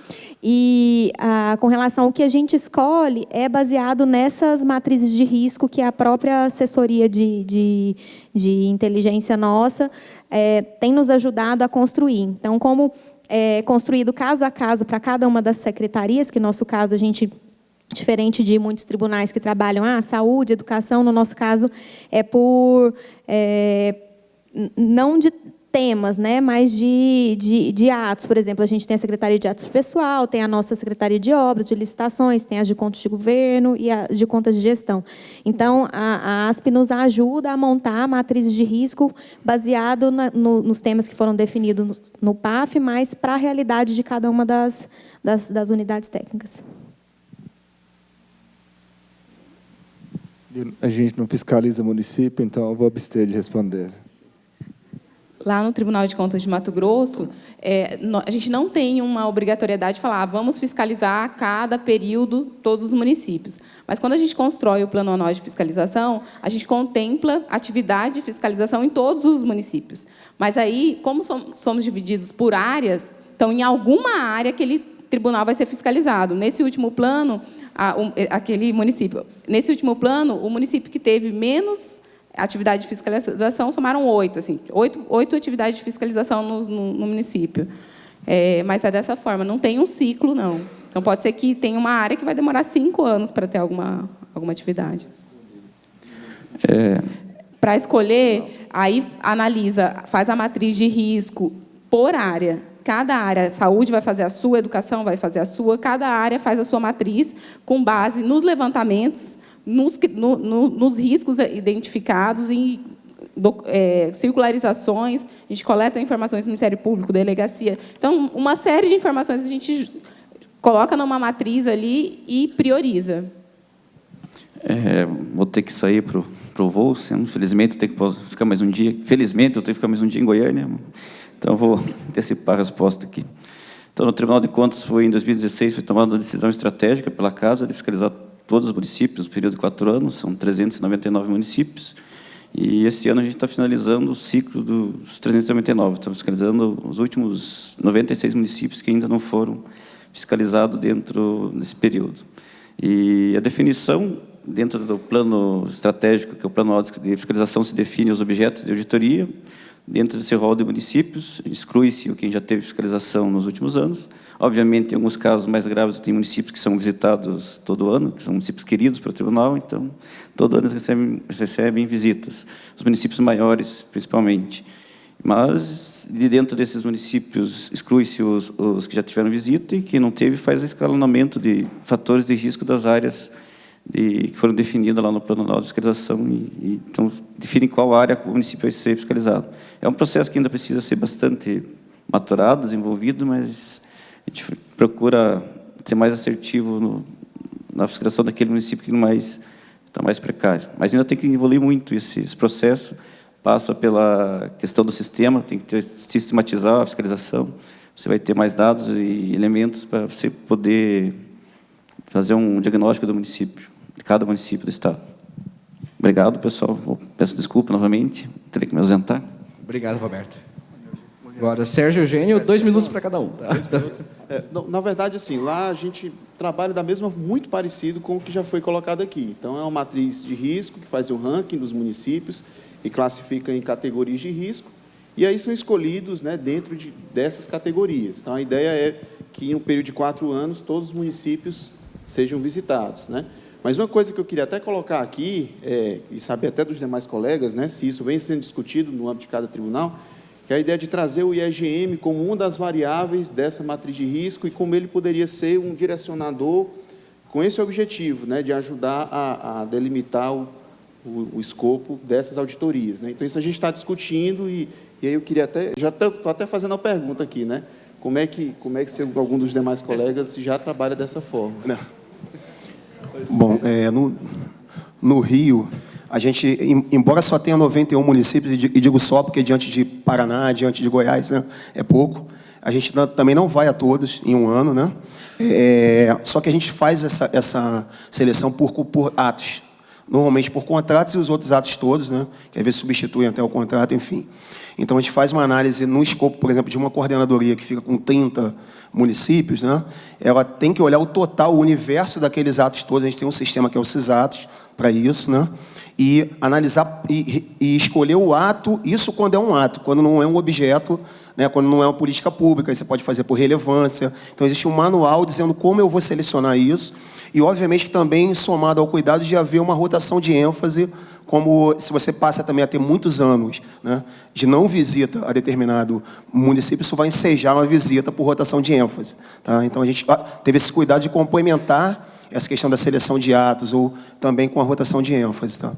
E, com relação ao que a gente escolhe, é baseado nessas matrizes de risco que a própria assessoria de inteligência nossa tem nos ajudado a construir. Então, como é construído caso a caso para cada uma das secretarias, que no nosso caso a gente, diferente de muitos tribunais que trabalham saúde, educação, no nosso caso é por não de temas, né, mas de atos. Por exemplo, a gente tem a Secretaria de Atos Pessoal, tem a nossa Secretaria de Obras, de Licitações, tem as de Contas de Governo e a de Contas de Gestão. Então, a ASP nos ajuda a montar matrizes de risco baseado nos temas que foram definidos no PAF, mas para a realidade de cada uma das unidades técnicas. A gente não fiscaliza município, então eu vou abster de responder. Lá no Tribunal de Contas de Mato Grosso, a gente não tem uma obrigatoriedade de falar vamos fiscalizar a cada período todos os municípios. Mas, quando a gente constrói o plano anual de fiscalização, a gente contempla atividade de fiscalização em todos os municípios. Mas, aí, como somos divididos por áreas, então, em alguma área, aquele tribunal vai ser fiscalizado. Nesse último plano, aquele município. Nesse último plano, o município que teve menos atividade de fiscalização somaram 8, assim, 8 atividades de fiscalização no município. Mas é dessa forma, não tem um ciclo, não. Então, pode ser que tenha uma área que vai demorar 5 anos para ter alguma atividade. Para escolher, aí analisa, faz a matriz de risco por área. Cada área, saúde vai fazer a sua, educação vai fazer a sua, cada área faz a sua matriz com base nos levantamentos nos riscos identificados e circularizações, a gente coleta informações do Ministério Público, delegacia. Então, uma série de informações a gente coloca numa matriz ali e prioriza. Vou ter que sair para o voo, infelizmente, eu tenho que ficar mais um dia. Felizmente, eu tenho que ficar mais um dia em Goiânia, então vou antecipar a resposta aqui. Então, no Tribunal de Contas, em 2016, foi tomada uma decisão estratégica pela Casa de fiscalizar todos os municípios, no período de 4 anos, são 399 municípios, e esse ano a gente está finalizando o ciclo dos 399, estamos fiscalizando os últimos 96 municípios que ainda não foram fiscalizados dentro desse período. E a definição, dentro do plano estratégico, que é o plano de fiscalização, se define os objetos de auditoria. Dentro desse rol de municípios, exclui-se quem já teve fiscalização nos últimos anos. Obviamente, em alguns casos mais graves, tem municípios que são visitados todo ano, que são municípios queridos pelo tribunal, então, todo ano eles recebem visitas. Os municípios maiores, principalmente. Mas, de dentro desses municípios, exclui-se os que já tiveram visita e quem não teve faz o escalonamento de fatores de risco das áreas que foram definidas lá no plano anual de fiscalização então define qual área o município vai ser fiscalizado. É um processo que ainda precisa ser bastante maturado, desenvolvido, mas a gente procura ser mais assertivo na fiscalização daquele município que está mais precário. Mas ainda tem que evoluir muito esse processo, passa pela questão do sistema, tem que sistematizar a fiscalização, você vai ter mais dados e elementos para você poder fazer um diagnóstico do município, de cada município do Estado. Obrigado, pessoal. Peço desculpa novamente, terei que me ausentar. Obrigado, Roberto. Agora, Sérgio Eugênio, 2 minutos para cada um. Tá? 2 minutos. Na verdade, assim, lá a gente trabalha muito parecido com o que já foi colocado aqui. Então, é uma matriz de risco que faz o ranking dos municípios e classifica em categorias de risco, e aí são escolhidos, né, dentro dessas categorias. Então, a ideia é que, em um período de 4 anos, todos os municípios sejam visitados, né? Mas uma coisa que eu queria até colocar aqui, e saber até dos demais colegas, né, se isso vem sendo discutido no âmbito de cada tribunal, que é a ideia de trazer o IEGM como uma das variáveis dessa matriz de risco e como ele poderia ser um direcionador com esse objetivo, né, de ajudar a delimitar o escopo dessas auditorias, né? Então, isso a gente está discutindo e aí eu queria até... Já estou até fazendo a pergunta aqui, né? Como é que algum dos demais colegas já trabalha dessa forma? Não. Bom, no Rio, a gente, embora só tenha 91 municípios, e digo só porque diante de Paraná, diante de Goiás, né, é pouco, a gente também não vai a todos em um ano, né? Só que a gente faz essa seleção por atos, normalmente por contratos e os outros atos todos, né, que às vezes substituem até o contrato, enfim. Então, a gente faz uma análise no escopo, por exemplo, de uma coordenadoria que fica com 30 municípios, né? Ela tem que olhar o total, o universo daqueles atos todos. A gente tem um sistema que é o CISATOS para isso, né? E analisar e escolher o ato, isso quando é um ato, quando não é um objeto, né? Quando não é uma política pública, aí você pode fazer por relevância. Então, existe um manual dizendo como eu vou selecionar isso. E, obviamente, que também somado ao cuidado de haver uma rotação de ênfase, como se você passa também a ter muitos anos, né, de não visita a determinado município, isso vai ensejar uma visita por rotação de ênfase. Tá? Então, a gente teve esse cuidado de complementar essa questão da seleção de atos, ou também com a rotação de ênfase. Tá?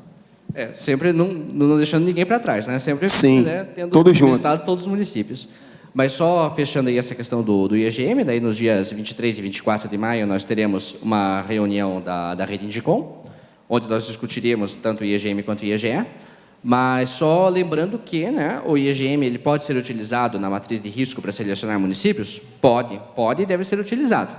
Sempre não deixando ninguém para trás, né? Sempre, sim, né, tendo todos juntos. Estado, todos os municípios. Mas só fechando aí essa questão do IEGM, daí nos dias 23 e 24 de maio nós teremos uma reunião da Rede Indicom, onde nós discutiremos tanto o IEGM quanto o IEGE, mas só lembrando que, né, o IEGM ele pode ser utilizado na matriz de risco para selecionar municípios? Pode e deve ser utilizado.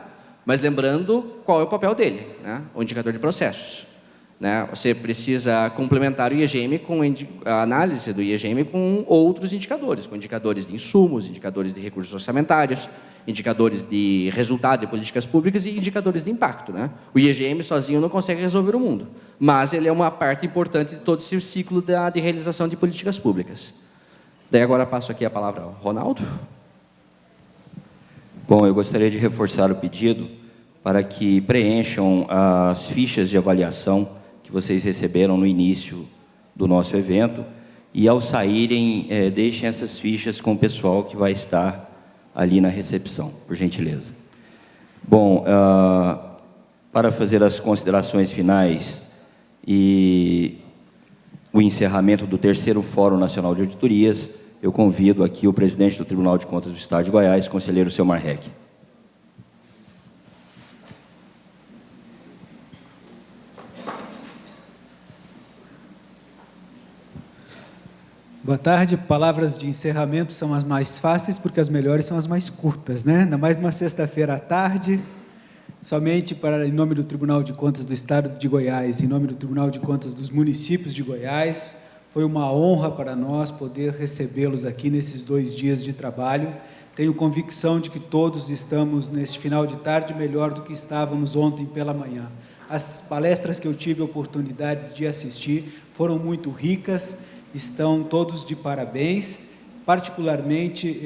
Mas lembrando qual é o papel dele, né, o indicador de processos. Né? Você precisa complementar o IEGM com a análise do IEGM com outros indicadores, com indicadores de insumos, indicadores de recursos orçamentários, indicadores de resultado de políticas públicas e indicadores de impacto. Né? O IEGM sozinho não consegue resolver o mundo, mas ele é uma parte importante de todo esse ciclo de realização de políticas públicas. Daí agora passo aqui a palavra ao Ronaldo. Bom, eu gostaria de reforçar o pedido para que preencham as fichas de avaliação que vocês receberam no início do nosso evento e, ao saírem, deixem essas fichas com o pessoal que vai estar ali na recepção, por gentileza. Bom, para fazer as considerações finais e o encerramento do 3º Fórum Nacional de Auditorias, eu convido aqui o presidente do Tribunal de Contas do Estado de Goiás, conselheiro Selmar Heck. Boa tarde. Palavras de encerramento são as mais fáceis, porque as melhores são as mais curtas, né? Ainda mais numa sexta-feira à tarde. Somente em nome do Tribunal de Contas do Estado de Goiás, em nome do Tribunal de Contas dos municípios de Goiás, foi uma honra para nós poder recebê-los aqui nesses 2 dias de trabalho. Tenho convicção de que todos estamos, neste final de tarde, melhor do que estávamos ontem pela manhã. As palestras que eu tive a oportunidade de assistir foram muito ricas, estão todos de parabéns. Particularmente,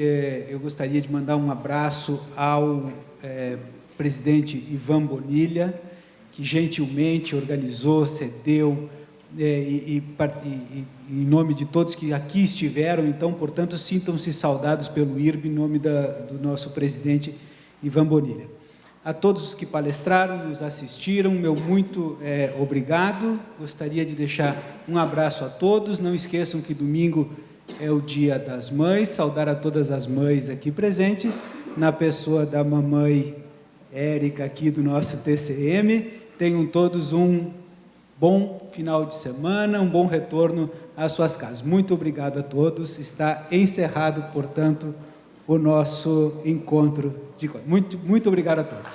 eu gostaria de mandar um abraço ao presidente Ivan Bonilha, que gentilmente organizou, cedeu, em nome de todos que aqui estiveram. Então, portanto, sintam-se saudados pelo IRB, em nome do nosso presidente Ivan Bonilha. A todos os que palestraram, nos assistiram, meu muito obrigado. Gostaria de deixar um abraço a todos. Não esqueçam que domingo é o Dia das Mães. Saudar a todas as mães aqui presentes, na pessoa da mamãe Érica, aqui do nosso TCM. Tenham todos um bom final de semana, um bom retorno às suas casas. Muito obrigado a todos. Está encerrado, portanto, o nosso encontro. Muito obrigado a todos.